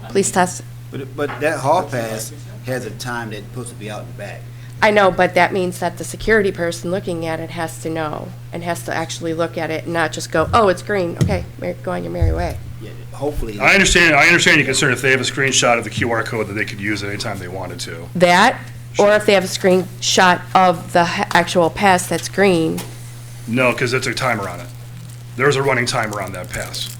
Please test. But that hall pass has a time that's supposed to be out and back. I know, but that means that the security person looking at it has to know and has to actually look at it and not just go, oh, it's green, okay, go on your merry way. Yeah, hopefully. I understand your concern if they have a screenshot of the QR code that they could use at any time they wanted to. That, or if they have a screenshot of the actual pass that's green. No, because it's a timer on it. There's a running timer on that pass.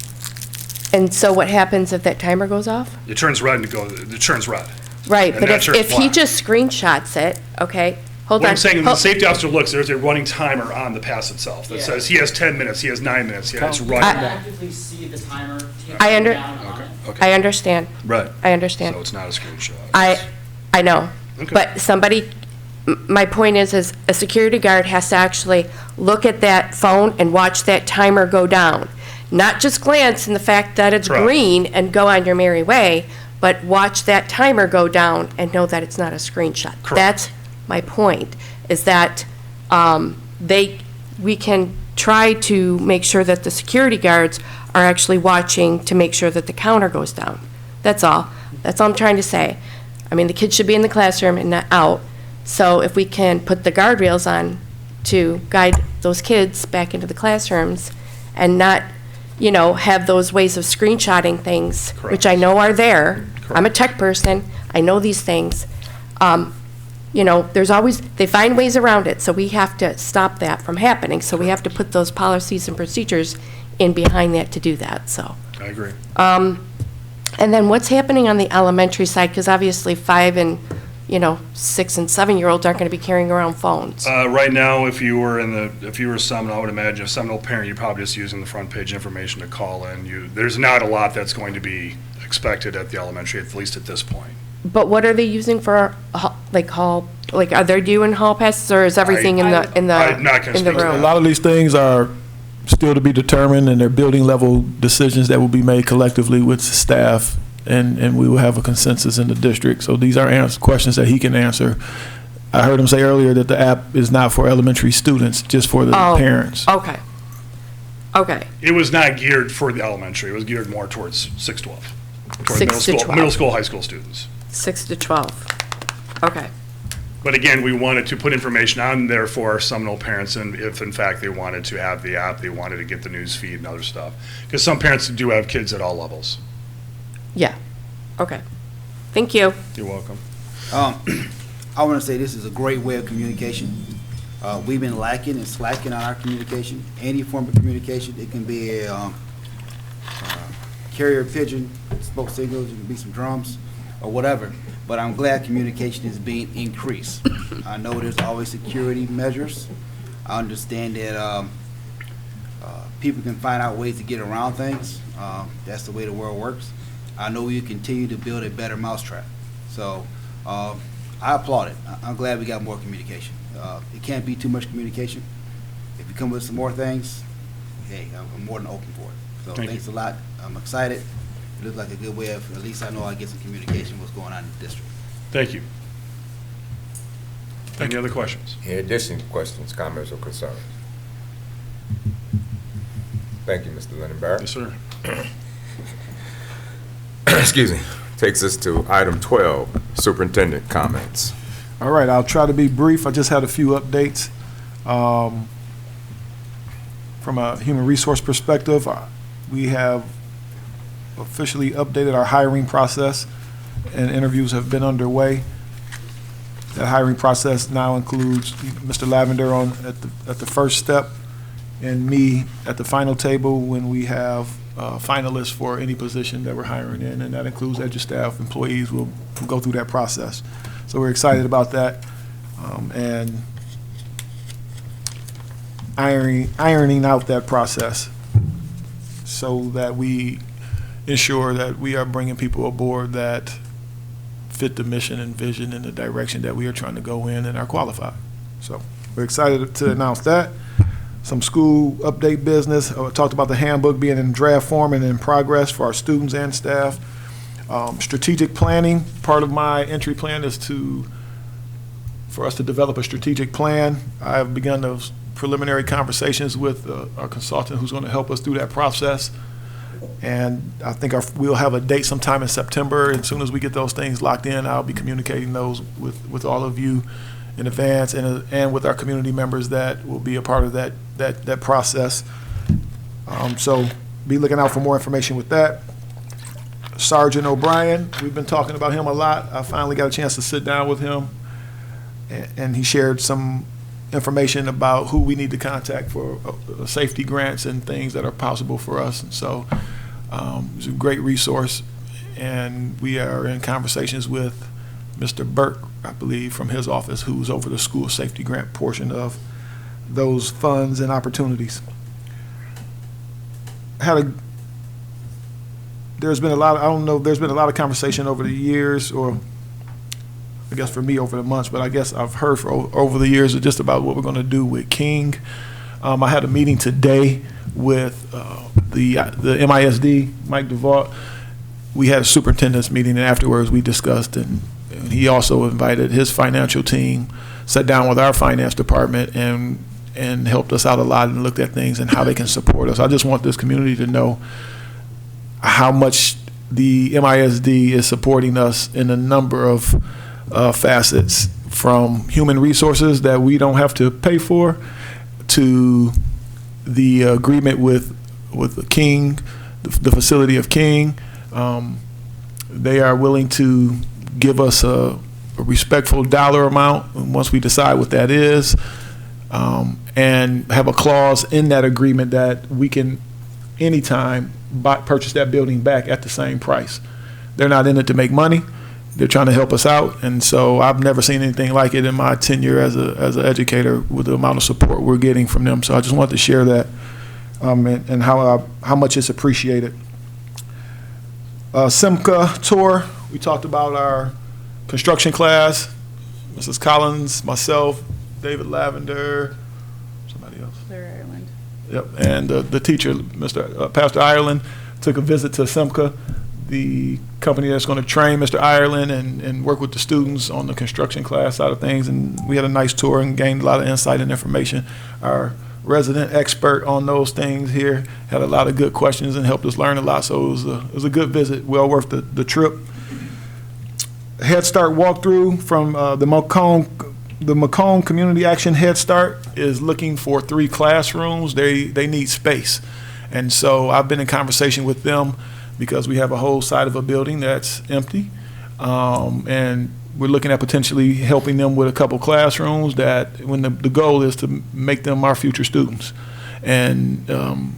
And so what happens if that timer goes off? It turns red it turns red. Right, And but that turns if he black. just screenshots it, okay, hold on. What I'm saying, when the Hold- safety officer looks, there's a running timer on the pass itself that says he has 10 minutes, he has 9 minutes, yeah, it's running. Actively see the timer ticking I under- down on it. I understand, Right. I understand. So it's not a screenshot. I know, Okay. but somebody, my point is a security guard has to actually look at that phone and watch that timer go down. Not just glance in the fact that it's Correct. green and go on your merry way, but watch that timer go down and know that it's not a screenshot. Correct. That's my point, is that we can try to make sure that the security guards are actually watching to make sure that the counter goes down. That's all. That's all I'm trying to say. I mean, the kids should be in the classroom and not out. So if we can put the guardrails on to guide those kids back into the classrooms and not, have those ways of screenshotting things, which I know are there. I'm a tech person. I know these things. There's always, they find ways around it, so we have to stop that from happening. So we have to put those policies and procedures in behind that to do that, so. I agree. And then what's happening on the elementary side? Because obviously 5 and, 6 and 7-year-olds aren't going to be carrying around phones. Right now, if you were a Seminole, I would imagine a Seminole parent, you're probably just using the front page information to call in. There's not a lot that's going to be expected at the elementary, at least at this point. But what are they using for, are they doing hall passes, or is everything I'm not gonna in the speak to A room? lot of these things are still to be determined, and they're building level decisions that will be made collectively with staff, and we will have a consensus in the district. So these are questions that he can answer. I heard him say earlier that the app is not for elementary students, just for the Oh, parents. Okay. Okay. It was not geared for the elementary, it was geared more towards 6-12. Toward 6 to 12. Middle school, high school students. 6 to 12. Okay. But again, we wanted to put information on there for our Seminole parents, and if in fact they wanted to have the app, they wanted to get the news feed and other stuff. Because some parents do have kids at all levels. Yeah. Okay. Thank you. You're welcome. I want to say this is a great way of communication. We've been lacking and slacking on our communication. Any form of communication, it can be a carrier pigeon, smoke signals, it can be some drums, or whatever. But I'm glad communication is being increased. I know there's always security measures. I understand that people can find out ways to get around things. That's the way the world works. I know we continue to build a better mousetrap. So I applaud it. I'm glad we got more communication. It can't be too much communication. If you come with some more things, hey, I'm more than open for it. So Thank thanks a lot. I'm excited. It looks like a good way of, at least I know I get some communication what's going on in the district. Thank you. Any other questions? In addition, questions, comments, or concerns? Thank you, Mr. Lindenberg. Yes, sir. Excuse me. Takes us to item 12, superintendent comments. All right, I'll try to be brief. I just had a few updates. From a human resource perspective, we have officially updated our hiring process, and interviews have been underway. That hiring process now includes Mr. Lavender at the first step, and me at the final table when we have finalists for any position that we're hiring in, and that includes EduStaff employees. We'll go through that process. So we're excited about that, and ironing out that process so that we ensure that we are bringing people aboard that fit the mission and vision and the direction that we are trying to go in and are qualified. So we're excited to announce that. Some school update business. I talked about the handbook being in draft form and in progress for our students and staff. Strategic planning. Part of my entry plan is for us to develop a strategic plan. I have begun those preliminary conversations with our consultant who's going to help us through that process. And I think we'll have a date sometime in September. And as soon as we get those things locked in, I'll be communicating those with all of you in advance and with our community members that will be a part of that process. So be looking out for more information with that. Sergeant O'Brien, we've been talking about him a lot. I finally got a chance to sit down with him, and he shared some information about who we need to contact for safety grants and things that are possible for us. And so it's a great resource, and we are in conversations with Mr. Burke, I believe, from his office, who's over the school safety grant portion of those funds and opportunities. There's been a lot of conversation over the years, or I guess for me over the months, but I guess I've heard over the years just about what we're going to do with King. I had a meeting today with the MISD, Mike DeVault. We had a superintendent's meeting, and afterwards we discussed, and he also invited his financial team, sat down with our finance department, and helped us out a lot and looked at things and how they can support us. I just want this community to know how much the MISD is supporting us in a number of facets, from human resources that we don't have to pay for, to the agreement with King, the facility of King. They are willing to give us a respectful dollar amount once we decide what that is, and have a clause in that agreement that we can anytime purchase that building back at the same price. They're not in it to make money. They're trying to help us out, and so I've never seen anything like it in my tenure as an educator with the amount of support we're getting from them. So I just wanted to share that, and how much it's appreciated. Simca tour. We talked about our construction class. Mrs. Collins, myself, David Lavender, somebody else. Claire Ireland. Yep, and the teacher, Pastor Ireland, took a visit to Simca, the company that's going to train Mr. Ireland and work with the students on the construction class side of things. And we had a nice tour and gained a lot of insight and information. Our resident expert on those things here had a lot of good questions and helped us learn a lot. So it was a good visit, well worth the trip. Head Start walkthrough from the Macomb Community Action Head Start is looking for 3 classrooms. They need space. And so I've been in conversation with them because we have a whole side of a building that's empty. And we're looking at potentially helping them with a couple classrooms that when the goal is to make them our future students and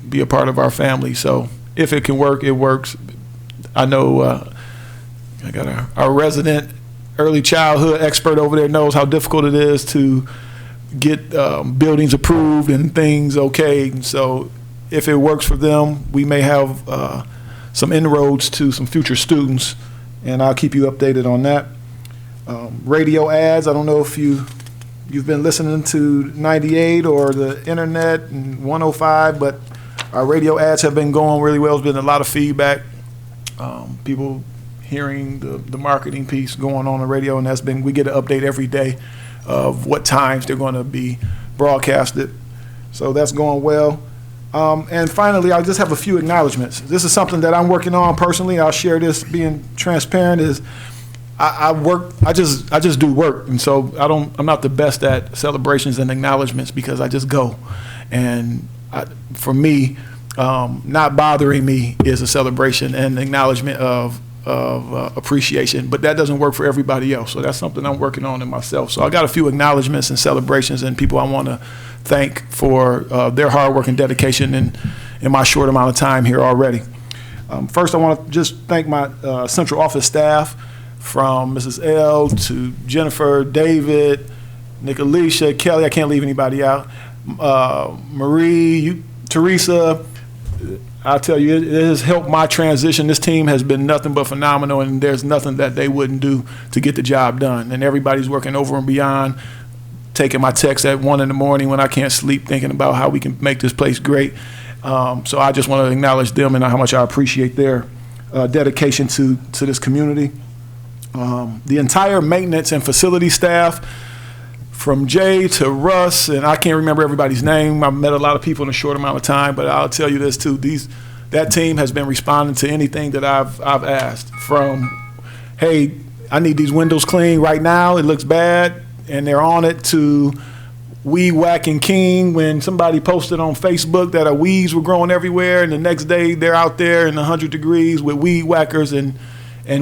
be a part of our family. So if it can work, it works. I know I got our resident early childhood expert over there knows how difficult it is to get buildings approved and things okay. And so if it works for them, we may have some inroads to some future students, and I'll keep you updated on that. Radio ads, I don't know if you've been listening to 98 or the internet and 105, but our radio ads have been going really well. There's been a lot of feedback. People hearing the marketing piece going on the radio, and we get an update every day of what times they're going to be broadcasted. So that's going well. And finally, I just have a few acknowledgments. This is something that I'm working on personally. I'll share this, being transparent, is I just do work. And so I'm not the best at celebrations and acknowledgments because I just go. And for me, not bothering me is a celebration and acknowledgement of appreciation, but that doesn't work for everybody else. So that's something I'm working on in myself. So I got a few acknowledgments and celebrations and people I want to thank for their hard work and dedication in my short amount of time here already. First, I want to just thank my central office staff, from Mrs. L to Jennifer, David, Nick, Alicia, Kelly, I can't leave anybody out, Marie, Teresa. I'll tell you, it has helped my transition. This team has been nothing but phenomenal, and there's nothing that they wouldn't do to get the job done. And everybody's working over and beyond, taking my texts at 1 a.m. when I can't sleep, thinking about how we can make this place great. So I just want to acknowledge them and how much I appreciate their dedication to this community. The entire maintenance and facility staff, from Jay to Russ, and I can't remember everybody's name. I've met a lot of people in a short amount of time, but I'll tell you this too. These that team has been responding to anything that I've asked, from, hey, I need these windows cleaned right now, it looks bad, and they're on it, to weed whacking king when somebody posted on Facebook that our weeds were growing everywhere, and the next day they're out there in 100 degrees with weed whackers and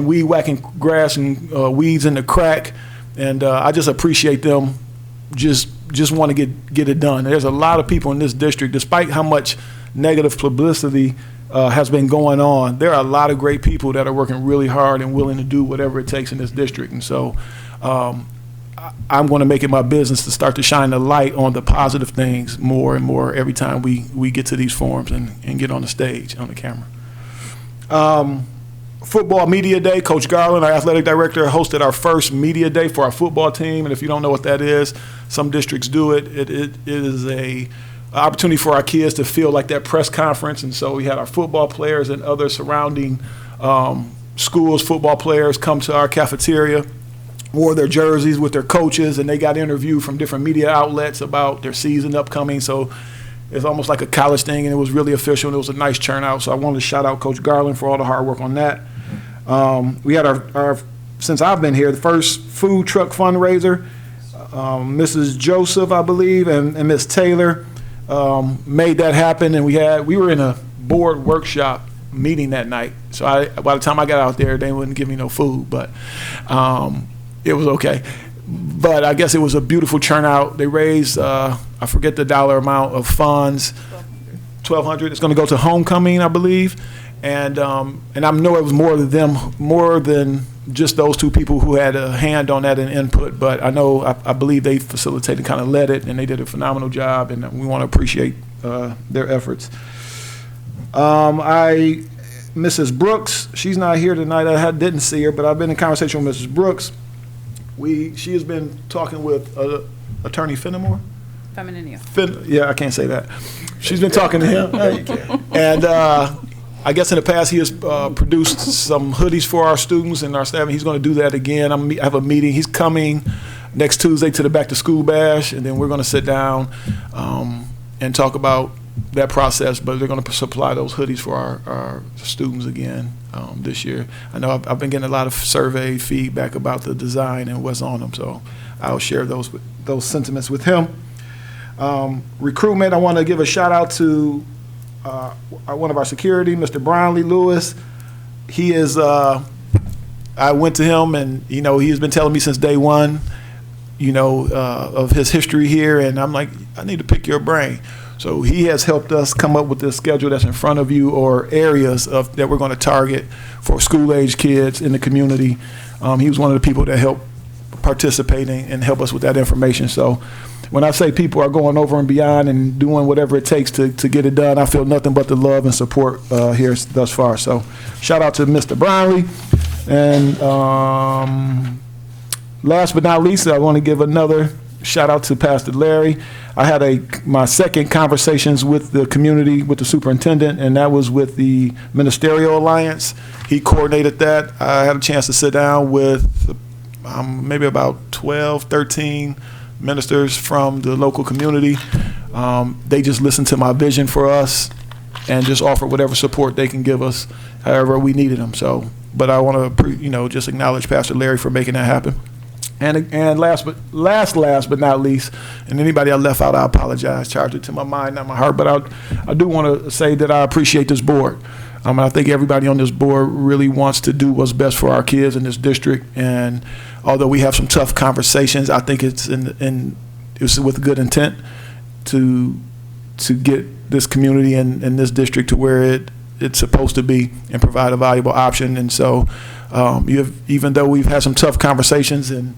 weed whacking grass and weeds in the crack. And I just appreciate them just want to get it done. There's a lot of people in this district, despite how much negative publicity has been going on, there are a lot of great people that are working really hard and willing to do whatever it takes in this district. And so I'm going to make it my business to start to shine the light on the positive things more and more every time we get to these forums and get on the stage, on the camera. Football Media Day, Coach Garland, our athletic director, hosted our first media day for our football team. And if you don't know what that is, some districts do it. It is a opportunity for our kids to feel like that press conference. And so we had our football players and other surrounding schools, football players, come to our cafeteria, wore their jerseys with their coaches, and they got interviewed from different media outlets about their season upcoming. So it's almost like a college thing, and it was really official, and it was a nice turnout. So I wanted to shout out Coach Garland for all the hard work on that. We had our since I've been here, the first food truck fundraiser. Mrs. Joseph, I believe, and Miss Taylor made that happen, and we were in a board workshop meeting that night. So by the time I got out there, they wouldn't give me no food, but it was okay. But I guess it was a beautiful turnout. They raised, I forget the dollar amount of funds, $1,200. It's going to go to homecoming, I believe. And I know it was more than just those two people who had a hand on that and input. But I believe they facilitated, kind of led it, and they did a phenomenal job. And we want to appreciate their efforts. Mrs. Brooks, she's not here tonight. Didn't see her, but I've been in conversation with Mrs. Brooks. She has been talking with Attorney Fenimore. Feminine. I can't say that. She's been talking to him. And I guess in the past he has produced some hoodies for our students and our staff, and he's going to do that again. I have a meeting. He's coming next Tuesday to the Back to School Bash, and then we're going to sit down and talk about that process, but they're going to supply those hoodies for our students again this year. I know I've been getting a lot of survey feedback about the design and what's on them, so I'll share those sentiments with him. Recruitment, I want to give a shout out to one of our security, Mr. Brownlee Lewis. He is, I went to him, and, he has been telling me since day one, of his history here, and I'm like, I need to pick your brain. So he has helped us come up with this schedule that's in front of you, or areas that we're going to target for school-age kids in the community. He was one of the people that helped participating and help us with that information. So when I say people are going over and beyond and doing whatever it takes to get it done, I feel nothing but the love and support here thus far. So shout out to Mr. Brownlee. And last but not least, I want to give another shout out to Pastor Larry. I had my second conversations with the community, with the superintendent, and that was with the Ministerial Alliance. He coordinated that. I had a chance to sit down with maybe about 12, 13 ministers from the local community. They just listened to my vision for us and just offered whatever support they can give us, however we needed them. So, but I want to, just acknowledge Pastor Larry for making that happen. And last but not least, and anybody I left out, I apologize. Charge it to my mind, not my heart. But I do want to say that I appreciate this board. And I think everybody on this board really wants to do what's best for our kids in this district. And although we have some tough conversations, I think it's with good intent to get this community and this district to where it's supposed to be and provide a valuable option. And so even though we've had some tough conversations and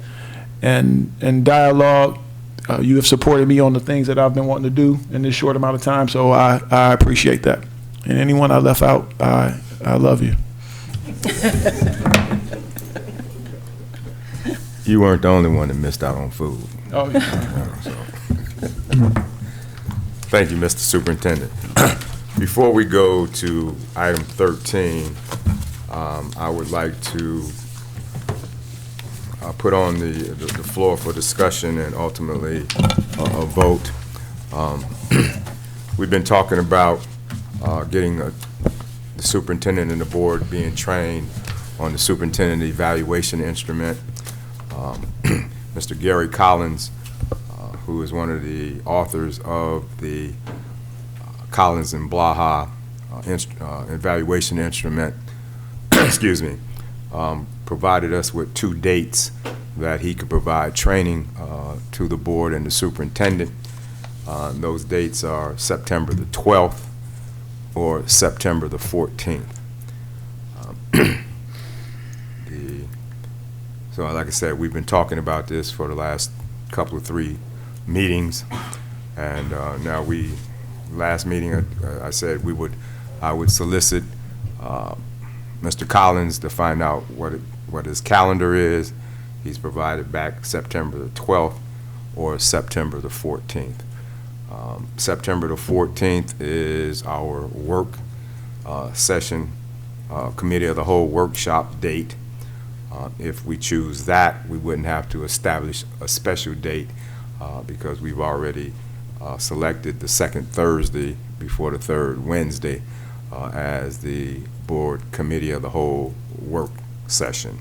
dialogue, you have supported me on the things that I've been wanting to do in this short amount of time. So I appreciate that. And anyone I left out, I love you. You weren't the only one that missed out on food. Oh, yeah. Thank you, Mr. Superintendent. Before we go to item 13, I would like to put on the floor for discussion and ultimately a vote. We've been talking about getting the superintendent and the board being trained on the superintendent evaluation instrument. Mr. Gary Collins, who is one of the authors of the Collins and Blaha evaluation instrument, excuse me, provided us with 2 dates that he could provide training to the board and the superintendent. Those dates are September the 12th or September the 14th. So like I said, we've been talking about this for the last couple of 3 meetings, and now last meeting I said I would solicit Mr. Collins to find out what his calendar is. He's provided back September the 12th or September the 14th. September the 14th is our work session, committee of the whole workshop date. If we choose that, we wouldn't have to establish a special date because we've already selected the second Thursday before the third Wednesday as the board committee of the whole work session.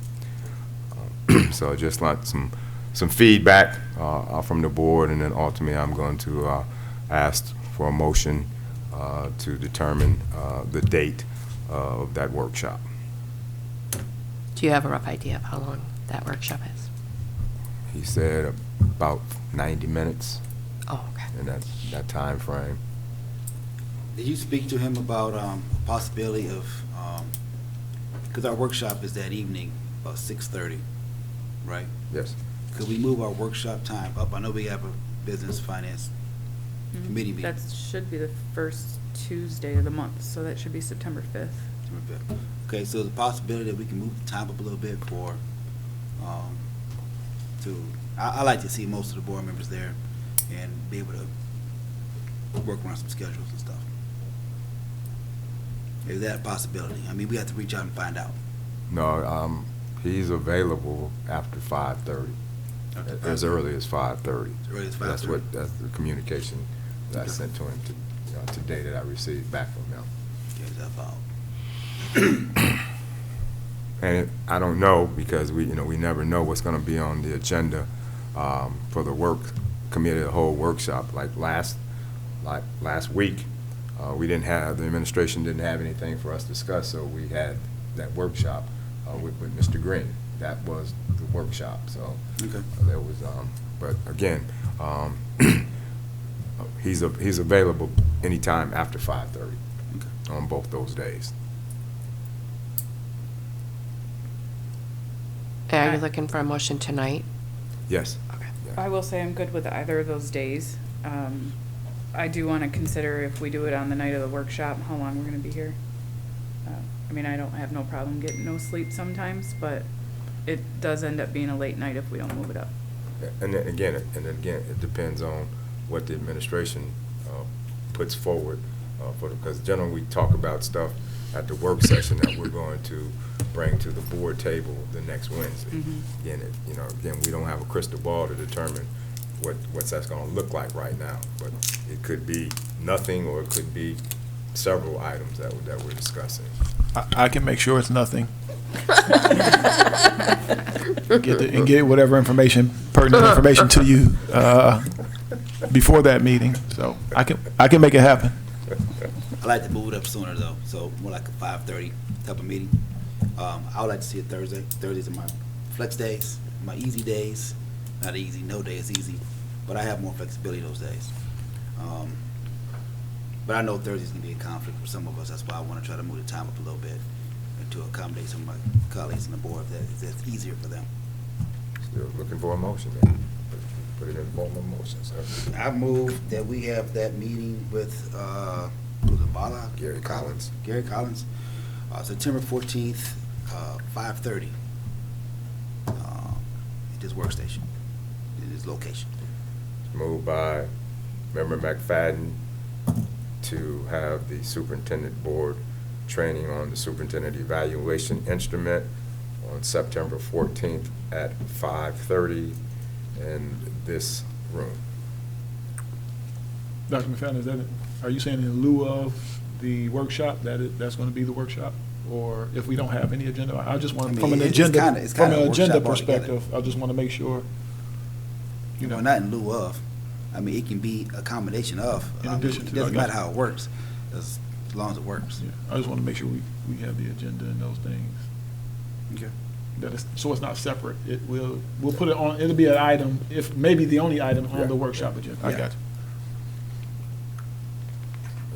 So I just want some feedback from the board, and then ultimately I'm going to ask for a motion to determine the date of that workshop. Do you have a rough idea of how long that workshop is? He said about 90 minutes Oh, okay. in that time frame. Did you speak to him about possibility of, because our workshop is that evening, about 6:30, right? Yes. Could we move our workshop time up? I know we have a business finance committee meeting. That should be the first Tuesday of the month, so that should be September 5th. Okay, so the possibility that we can move the time up a little bit for, I like to see most of the board members there and be able to work around some schedules and stuff. Is that a possibility? I mean, we have to reach out and find out. No, he's available after 5:30, Okay, as early as 5:30. As early as That's 5:30. that's the communication that I sent to him today that I received back from him. Okay, is that about? And I don't know, because we never know what's going to be on the agenda for the work committee, the whole workshop. Like last week, the administration didn't have anything for us to discuss, so we had that workshop with Mr. Green. That was the workshop. So Okay. there was, but again, he's available anytime after 5:30 on both those days. Are you looking for a motion tonight? Yes. Okay. I will say I'm good with either of those days. I do want to consider, if we do it on the night of the workshop, how long we're going to be here. I mean, I don't have no problem getting no sleep sometimes, but it does end up being a late night if we don't move it up. And then again, it depends on what the administration puts forward because generally we talk about stuff at the work session that we're going to bring to the board table the next Wednesday. Again, again, we don't have a crystal ball to determine what's that's going to look like right now, but it could be nothing, or it could be several items that we're discussing. I can make sure it's nothing. Get whatever pertinent information to you before that meeting. So I can make it happen. I like to move it up sooner though, so more like a 5:30 type of meeting. I would like to see it Thursday. Thursdays are my flex days, my easy days. Not easy, no day is easy, but I have more flexibility those days. But I know Thursday's gonna be a conflict for some of us. That's why I want to try to move the time up a little bit and to accommodate some of my colleagues on the board if that's easier for them. Still looking for a motion, man. Put it in form of motion, sir. I move that we have that meeting with, was it Bala? Gary Collins. Gary Collins, September 14th, 5:30. At this workstation, at this location. Moved by Member McFadden to have the superintendent board training on the superintendent evaluation instrument on September 14th at 5:30 in this room. Dr. McFadden, are you saying in lieu of the workshop, that's going to be the workshop? Or if we don't have any agenda, I just want, I mean, from an it's agenda, kinda from a an agenda workshop altogether. perspective, I just want to make sure, you know. Well, not in lieu of. I mean, it can be a combination of. In addition to It doesn't that, matter how it works, as long as it works. Yeah, I just want to make sure we have the agenda and those things. Okay. So it's not separate. We'll put it on, it'll be an item, if, maybe the only item on the workshop agenda. I Yeah. got you.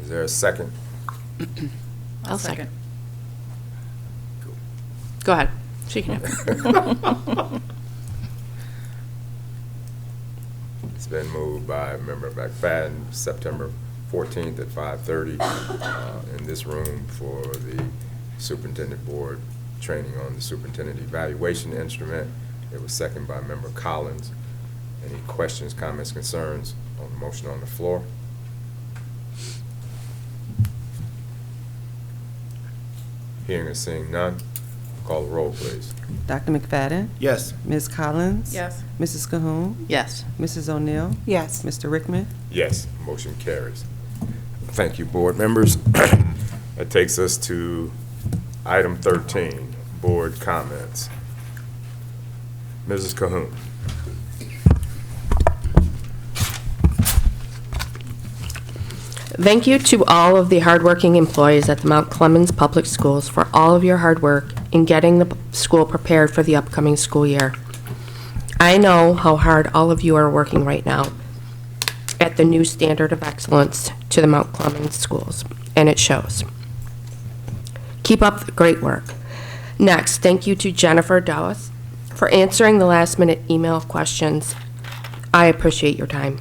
Is there a second? I'll second. Go ahead. She can have it. It's been moved by Member McFadden, September 14th at 5:30 in this room for the Superintendent Board training on the Superintendent Evaluation Instrument. It was seconded by Member Collins. Any questions, comments, concerns on the motion on the floor? Hearing and seeing none, call the roll, please. Dr. McFadden? Yes. Ms. Collins? Yes. Mrs. Cahoon? Yes. Mrs. O'Neill? Yes. Mr. Rickman? Yes, motion carries. Thank you, board members. That takes us to item 13, board comments. Mrs. Cahoon. Thank you to all of the hardworking employees at the Mount Clemens Public Schools for all of your hard work in getting the school prepared for the upcoming school year. I know how hard all of you are working right now at the new standard of excellence to the Mount Clemens schools, and it shows. Keep up the great work. Next, thank you to Jennifer Dawes for answering the last-minute email questions. I appreciate your time.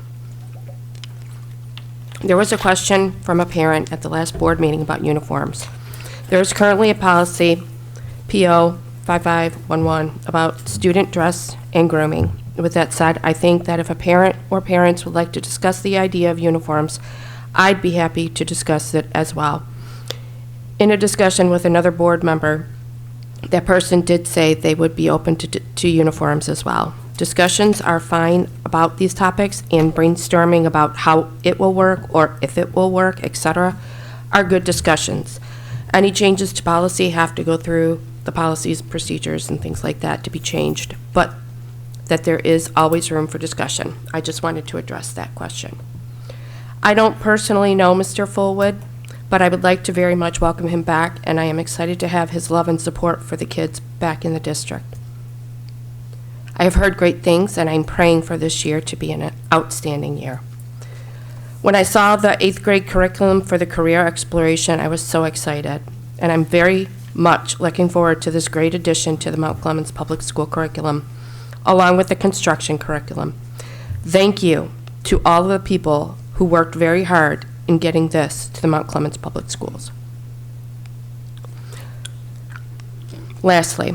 There was a question from a parent at the last board meeting about uniforms. There is currently a policy, PO 5511, about student dress and grooming. With that said, I think that if a parent or parents would like to discuss the idea of uniforms, I'd be happy to discuss it as well. In a discussion with another board member, that person did say they would be open to uniforms as well. Discussions are fine about these topics, and brainstorming about how it will work or if it will work, etc., are good discussions. Any changes to policy have to go through the policies, procedures, and things like that to be changed, but that there is always room for discussion. I just wanted to address that question. I don't personally know Mr. Fullwood, but I would like to very much welcome him back, and I am excited to have his love and support for the kids back in the district. I have heard great things, and I'm praying for this year to be an outstanding year. When I saw the 8th grade curriculum for the career exploration, I was so excited, and I'm very much looking forward to this great addition to the Mount Clemens Public School curriculum, along with the construction curriculum. Thank you to all of the people who worked very hard in getting this to the Mount Clemens Public Schools. Lastly,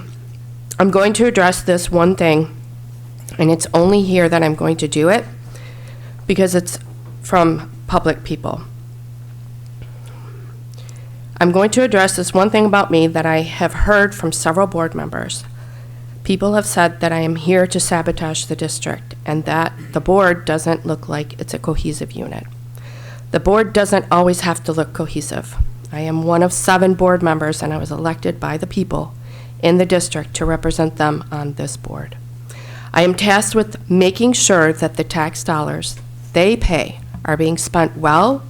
I'm going to address this one thing, and it's only here that I'm going to do it because it's from public people. I'm going to address this one thing about me that I have heard from several board members. People have said that I am here to sabotage the district and that the board doesn't look like it's a cohesive unit. The board doesn't always have to look cohesive. I am one of 7 board members, and I was elected by the people in the district to represent them on this board. I am tasked with making sure that the tax dollars they pay are being spent well,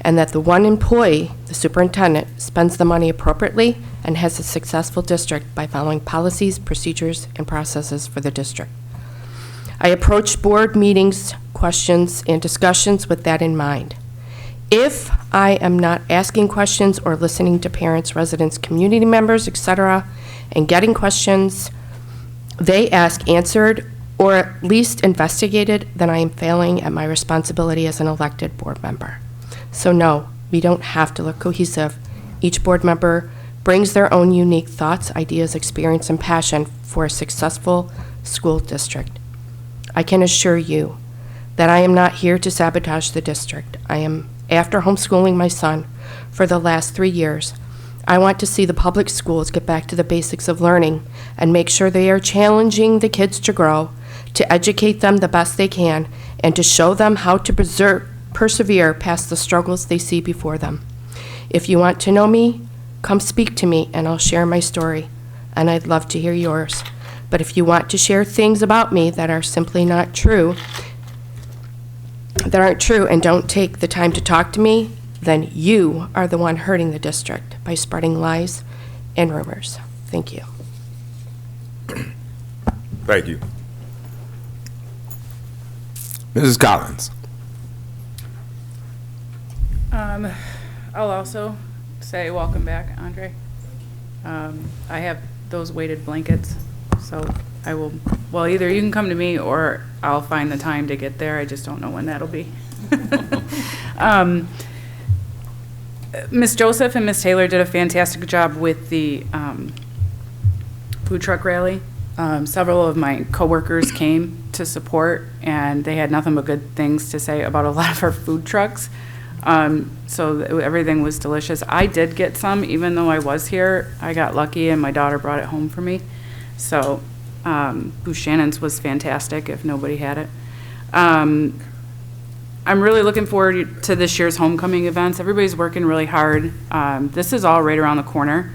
and that the one employee, the superintendent, spends the money appropriately and has a successful district by following policies, procedures, and processes for the district. I approach board meetings, questions, and discussions with that in mind. If I am not asking questions or listening to parents, residents, community members, etc., and getting questions they ask answered or at least investigated, then I am failing at my responsibility as an elected board member. So no, we don't have to look cohesive. Each board member brings their own unique thoughts, ideas, experience, and passion for a successful school district. I can assure you that I am not here to sabotage the district. I am, after homeschooling my son for the last 3 years, I want to see the public schools get back to the basics of learning and make sure they are challenging the kids to grow, to educate them the best they can, and to show them how to persevere past the struggles they see before them. If you want to know me, come speak to me and I'll share my story, and I'd love to hear yours. But if you want to share things about me that are simply not true, that aren't true, and don't take the time to talk to me, then you are the one hurting the district by spreading lies and rumors. Thank you. Thank you. Mrs. Collins. I'll also say welcome back, Andre. I have those weighted blankets, so I will, well, either you can come to me or I'll find the time to get there. I just don't know when that'll be. Miss Joseph and Miss Taylor did a fantastic job with the food truck rally. Several of my coworkers came to support, and they had nothing but good things to say about a lot of our food trucks. So everything was delicious. I did get some, even though I was here. I got lucky, and my daughter brought it home for me. So Buchanan's was fantastic, if nobody had it. I'm really looking forward to this year's homecoming events. Everybody's working really hard. This is all right around the corner.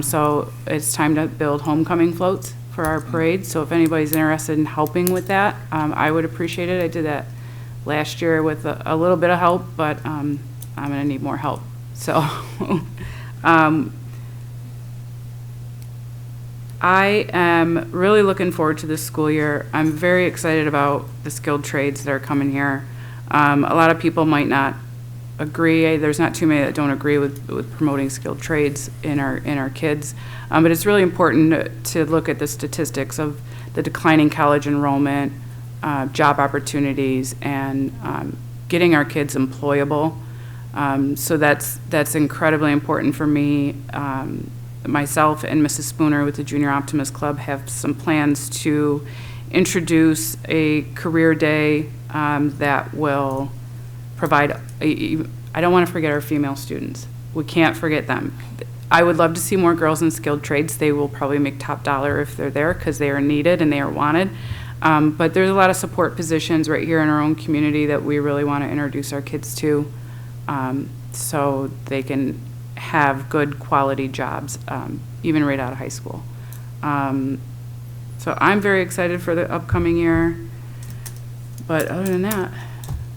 So it's time to build homecoming floats for our parade. So if anybody's interested in helping with that, I would appreciate it. I did that last year with a little bit of help, but I'm gonna need more help. So I am really looking forward to this school year. I'm very excited about the skilled trades that are coming here. A lot of people might not agree. There's not too many that don't agree with promoting skilled trades in our kids. But it's really important to look at the statistics of the declining college enrollment, job opportunities, and getting our kids employable. So that's incredibly important for me. Myself and Mrs. Spooner with the Junior Optimist Club have some plans to introduce a career day that will provide, I don't want to forget our female students. We can't forget them. I would love to see more girls in skilled trades. They will probably make top dollar if they're there because they are needed and they are wanted. But there's a lot of support positions right here in our own community that we really want to introduce our kids to, so they can have good quality jobs, even right out of high school. So I'm very excited for the upcoming year. But other than that,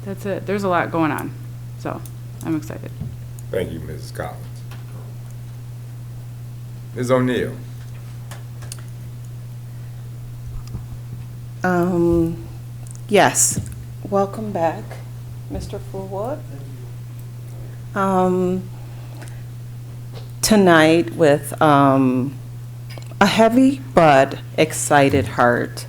that's it. There's a lot going on, so I'm excited. Thank you, Mrs. Collins. Ms. O'Neill. Yes, welcome back, Mr. Fullwood. Tonight with a heavy but excited heart.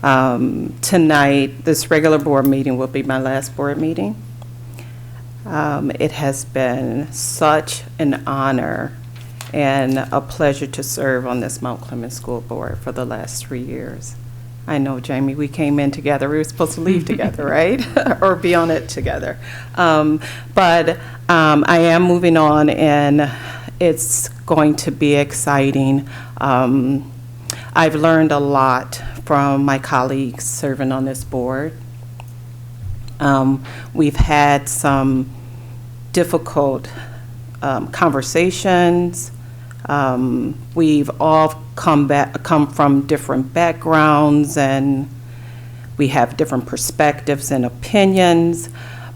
Tonight, this regular board meeting will be my last board meeting. It has been such an honor and a pleasure to serve on this Mount Clemens School Board for the last 3 years. I know, Jamie, we came in together. We were supposed to leave together, right? Or be on it together. But I am moving on, and it's going to be exciting. I've learned a lot from my colleagues serving on this board. We've had some difficult conversations. We've all come from different backgrounds, and we have different perspectives and opinions.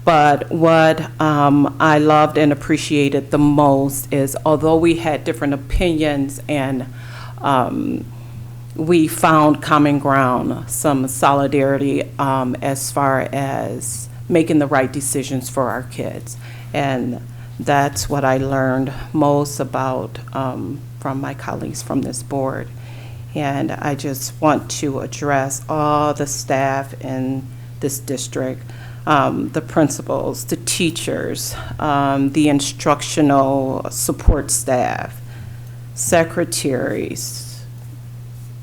But what I loved and appreciated the most is, although we had different opinions and we found common ground, some solidarity as far as making the right decisions for our kids. And that's what I learned most about from my colleagues from this board. And I just want to address all the staff in this district, the principals, the teachers, the instructional support staff, secretaries,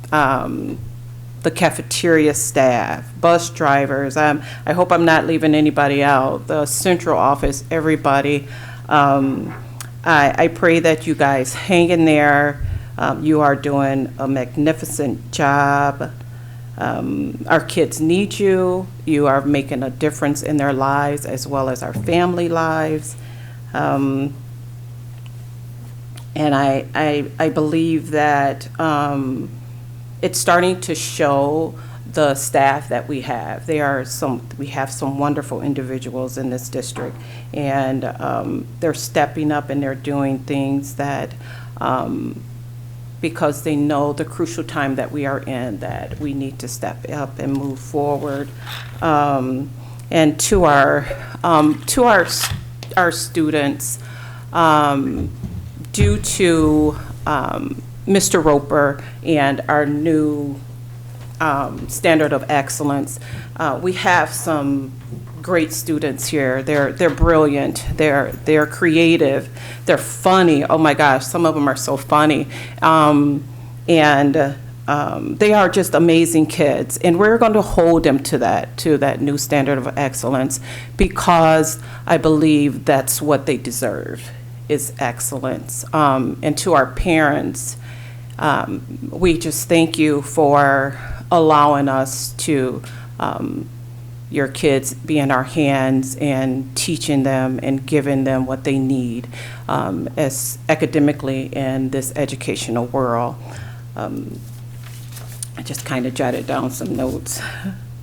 the cafeteria staff, bus drivers. I hope I'm not leaving anybody out. The central office, everybody. I pray that you guys hang in there. You are doing a magnificent job. Our kids need you. You are making a difference in their lives as well as our family lives. And I believe that it's starting to show the staff that we have. We have some wonderful individuals in this district, and they're stepping up and they're doing things that, because they know the crucial time that we are in, that we need to step up and move forward. And to our students, due to Mr. Roper and our new standard of excellence, we have some great students here. They're brilliant. They're creative. They're funny. Oh my gosh, some of them are so funny, and they are just amazing kids. And we're going to hold them to that new standard of excellence, because I believe that's what they deserve, is excellence. And to our parents, we just thank you for allowing us to, your kids be in our hands and teaching them and giving them what they need as academically in this educational world. I just kind of jotted down some notes.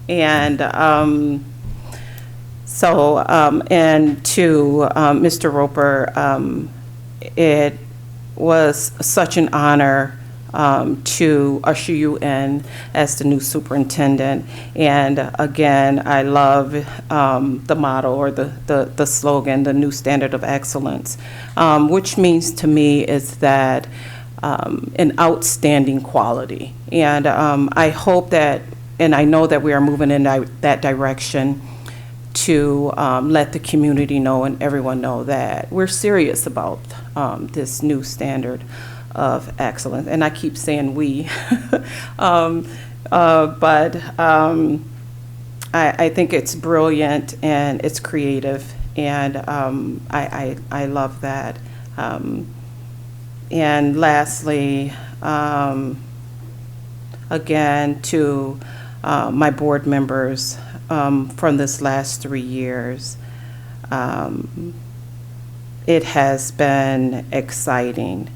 And and to Mr. Roper, it was such an honor to usher you in as the new superintendent. And again, I love the motto, or the slogan, the new standard of excellence, which means to me is that an outstanding quality. And I hope that, and I know that we are moving in that direction, to let the community know and everyone know that we're serious about this new standard of excellence. And I keep saying we, but I think it's brilliant and it's creative, and I love that. And lastly, again, to my board members from this last 3 years, it has been exciting.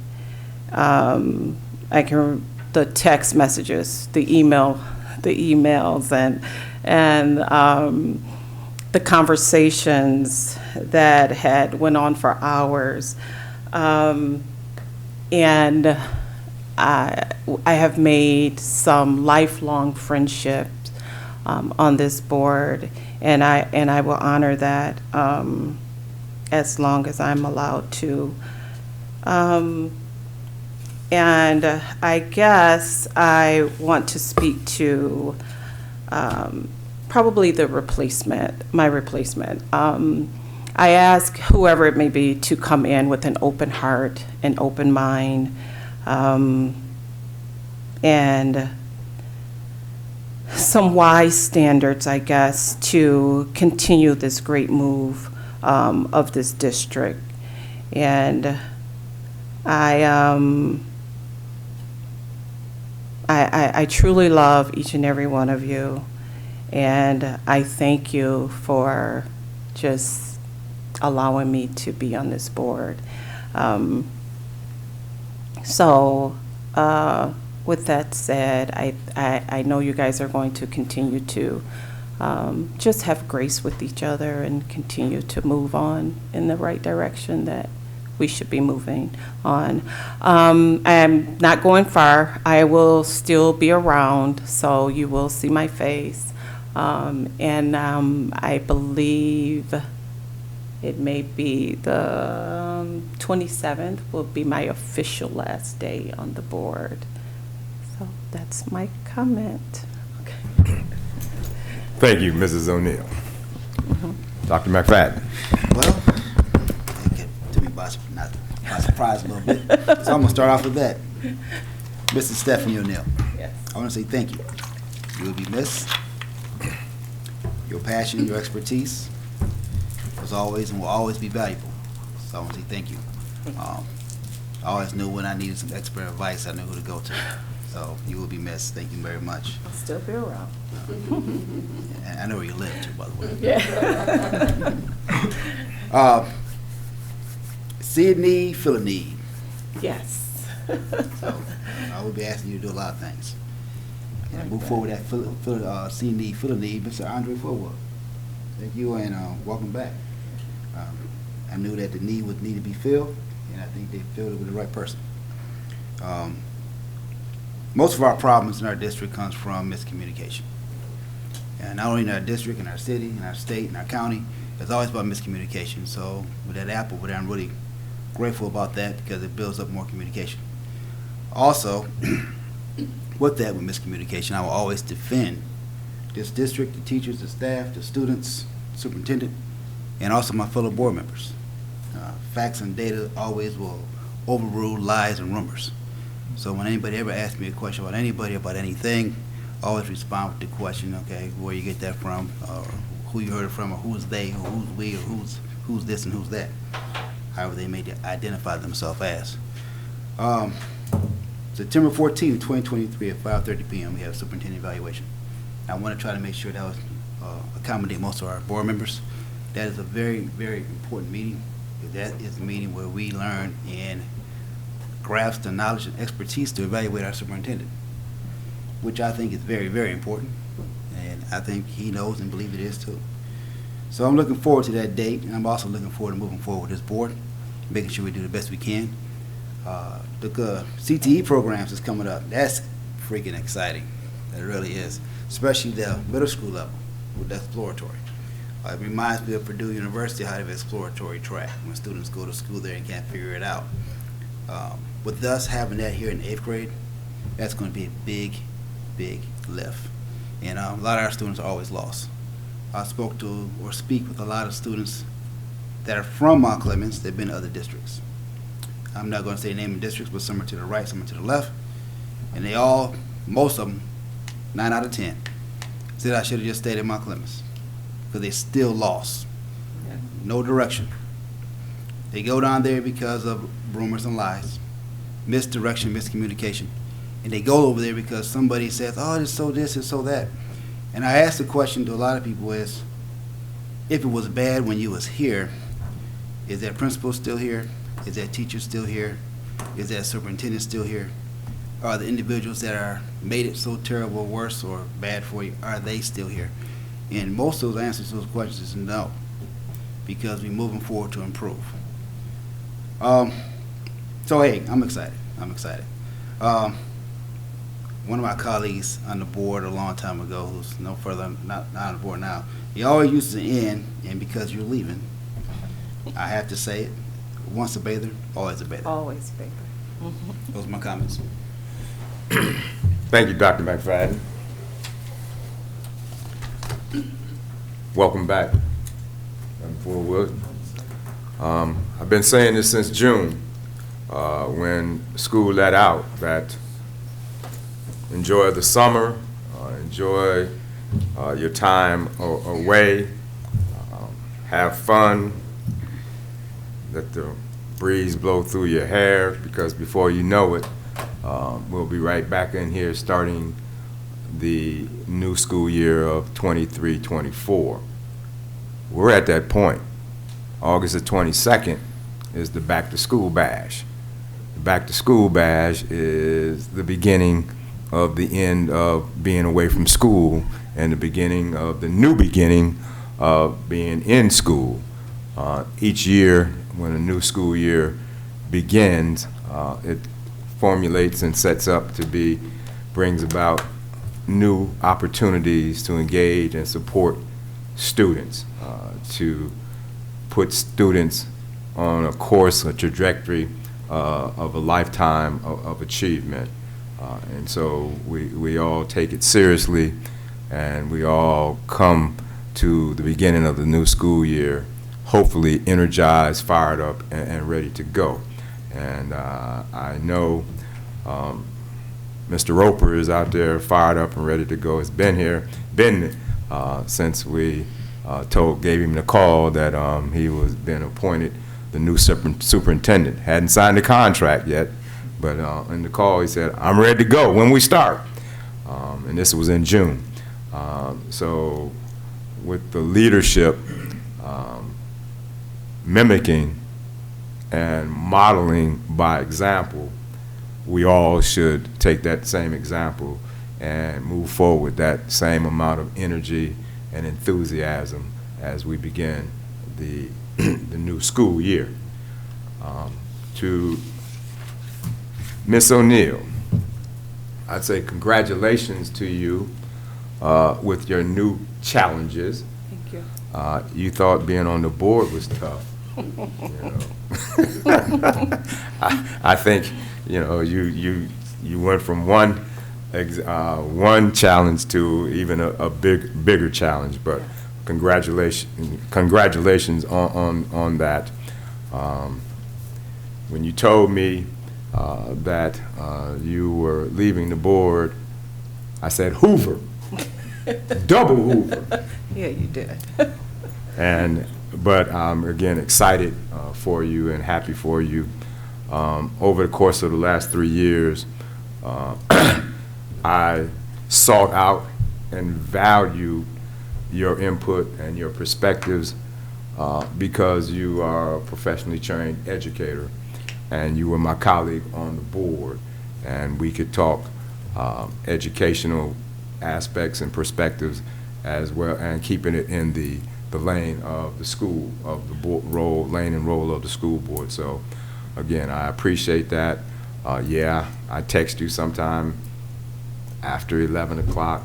The text messages, the emails, and the conversations that had went on for hours. And I have made some lifelong friendships on this board, and I will honor that as long as I'm allowed to. And I guess I want to speak to probably my replacement. I ask whoever it may be to come in with an open heart, an open mind, and some wise standards, I guess, to continue this great move of this district. And I truly love each and every one of you, and I thank you for just allowing me to be on this board. With that said, I know you guys are going to continue to just have grace with each other and continue to move on in the right direction that we should be moving on. I'm not going far. I will still be around, so you will see my face. And I believe it may be the 27th will be my official last day on the board. So that's my comment. Okay. Thank you, Mrs. O'Neill. Dr. McFadden. Well, it took me by surprise a little bit. So I'm going to start off with that. Mrs. Stephanie O'Neill. Yes. I want to say thank you. You will be missed. Your passion, your expertise was always and will always be valuable. So I want to say thank you. I always knew when I needed some expert advice, I knew who to go to. So you will be missed. Thank you very much. I'll still be around. And I know where you live too, by the way. Yeah. See a need, fill a need. Yes. So I will be asking you to do a lot of things. And move forward that seeing need, filling need, Mr. Andre Forward. Thank you and welcome back. I knew that the need would need to be filled, and I think they filled it with the right person. Most of our problems in our district comes from miscommunication. And not only in our district, in our city, in our state, in our county, it's always about miscommunication. So with that apple, I'm really grateful about that because it builds up more communication. Also, with that, with miscommunication, I will always defend this district, the teachers, the staff, the students, superintendent, and also my fellow board members. Facts and data always will overrule lies and rumors. So when anybody ever asks me a question about anybody, about anything, I always respond with the question, okay, where you get that from, or who you heard it from, or who's they, or who's we, or who's this and who's that. However they may identify themselves as. September 14th, 2023 at 5:30 p.m. we have superintendent evaluation. I want to try to make sure that was accommodate most of our board members. That is a very, very important meeting. That is a meeting where we learn and grasp the knowledge and expertise to evaluate our superintendent, which I think is very, very important, and I think he knows and believes it is too. So I'm looking forward to that date, and I'm also looking forward to moving forward with this board, making sure we do the best we can. The CTE programs is coming up. That's freaking exciting. It really is, especially the middle school level with the exploratory. It reminds me of Purdue University, how they have an exploratory track when students go to school there and can't figure it out. With us having that here in 8th grade, that's going to be a big, big lift. And a lot of our students are always lost. I spoke to or speak with a lot of students that are from Mount Clemens. They've been to other districts. I'm not going to say the name of districts, but some are to the right, some are to the left. And they all, most of them, 9 out of 10, said I should have just stayed in Mount Clemens because they still lost. No direction. They go down there because of rumors and lies, misdirection, miscommunication. And they go over there because somebody says, oh, it's so this, it's so that. And I asked the question to a lot of people is, if it was bad when you was here, is that principal still here? Is that teacher still here? Is that superintendent still here? Are the individuals that are made it so terrible, worse, or bad for you, are they still here? And most of those answers to those questions is no, because we're moving forward to improve. So hey, I'm excited. I'm excited. One of my colleagues on the board a long time ago, who's no further, not on the board now, he always uses an "in," and because you're leaving, I have to say it. Once a bather, always a bather. Always bigger. Those are my comments. Thank you, Dr. McFadden. Welcome back. I've been saying this since June, when school let out, that enjoy the summer, enjoy your time away, have fun, let the breeze blow through your hair, because before you know it, we'll be right back in here starting the new school year of 23-24. We're at that point. August the 22nd is the back to school bash. The back to school bash is the beginning of the end of being away from school and the beginning of the new beginning of being in school. Each year when a new school year begins, it formulates and sets up to be, brings about new opportunities to engage and support students, to put students on a course, a trajectory of a lifetime of achievement. And so we all take it seriously, and we all come to the beginning of the new school year hopefully energized, fired up, and ready to go. And I know Mr. Roper is out there fired up and ready to go. Has been here, since we gave him the call that he was been appointed the new superintendent. Hadn't signed the contract yet, but in the call he said, I'm ready to go when we start. And this was in June. So with the leadership mimicking and modeling by example, we all should take that same example and move forward with that same amount of energy and enthusiasm as we begin the new school year. To Ms. O'Neill, I'd say congratulations to you with your new challenges. Thank you. You thought being on the board was tough. You know. I think, you know, you went from one challenge to even a bigger challenge. But congratulations on that. When you told me that you were leaving the board, I said Hoover, double Hoover. Yeah, you did. But I'm again excited for you and happy for you. Over the course of the last 3 years, I sought out and valued your input and your perspectives because you are a professionally trained educator and you were my colleague on the board, and we could talk educational aspects and perspectives as well, and keeping it in the lane of the school, of the lane and role of the school board. So again, I appreciate that. Yeah, I text you sometime after 11 o'clock,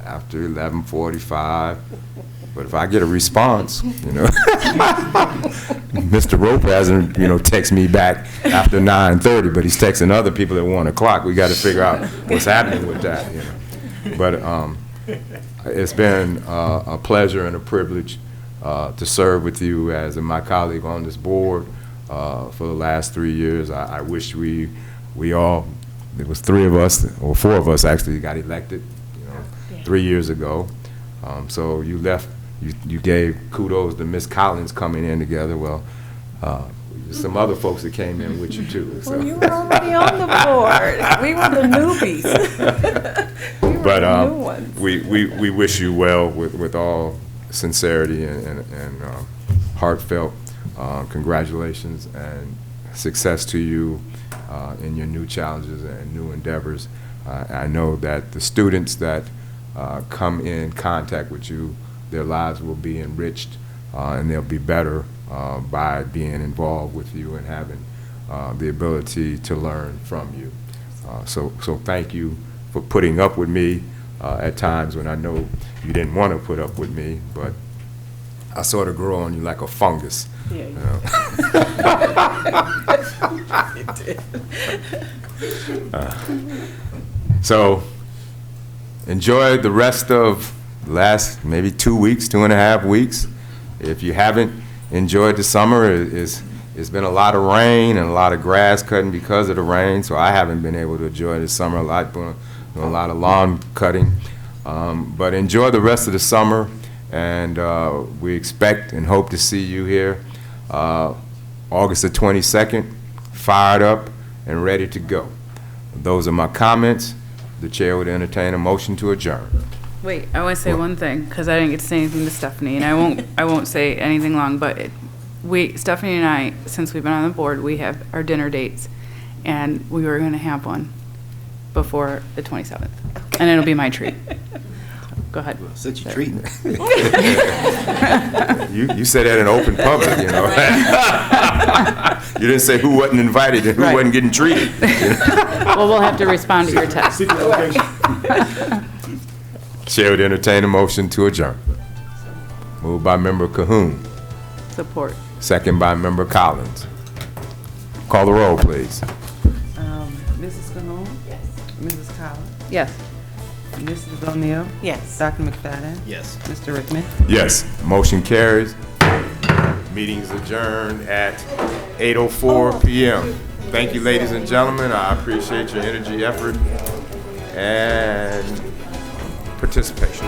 after 11:45. But if I get a response, you know, Mr. Rope hasn't, you know, text me back after 9:30, but he's texting other people at 1 o'clock. We got to figure out what's happening with that, you know. But it's been a pleasure and a privilege to serve with you as my colleague on this board for the last 3 years. I wish we all, there was 3 of us, or 4 of us actually got elected, you know, 3 years ago. So you left, you gave kudos to Miss Collins coming in together. Well, some other folks that came in with you too. So. Well, you were already on the board. We were the newbies. We were the new ones. We wish you well with all sincerity and heartfelt congratulations and success to you in your new challenges and new endeavors. I know that the students that come in contact with you, their lives will be enriched and they'll be better by being involved with you and having the ability to learn from you. So thank you for putting up with me at times when I know you didn't want to put up with me, but I sort of grow on you like a fungus. Yeah, You know? you did. So enjoy the rest of the last maybe 2 weeks, 2.5 weeks. If you haven't enjoyed the summer, it's been a lot of rain and a lot of grass cutting because of the rain, so I haven't been able to enjoy the summer a lot, doing a lot of lawn cutting. But enjoy the rest of the summer, and we expect and hope to see you here August the 22nd, fired up and ready to go. Those are my comments. The chair would entertain a motion to adjourn. Wait, I want to say one thing, because I didn't get to say anything to Stephanie, and I won't say anything long, but Stephanie and I, since we've been on the board, we have our dinner dates, and we were going to have one before the 27th, and it'll be my treat. Go ahead. Since you're treating. You said that in open public, you know. You didn't say who wasn't invited and who wasn't getting treated. Well, we'll have to respond to your text. Chair would entertain a motion to adjourn. Moved by Member Cahoon, Support. second by Member Collins. Call the roll, please. Mrs. Cahoon? Yes. Mrs. Collins? Yes. Mrs. O'Neill? Yes. Dr. McFadden? Yes. Mr. Rickman? Yes, motion carries. Meeting's adjourned at 8:04 p.m. Thank you, ladies and gentlemen. I appreciate your energy, effort, and participation.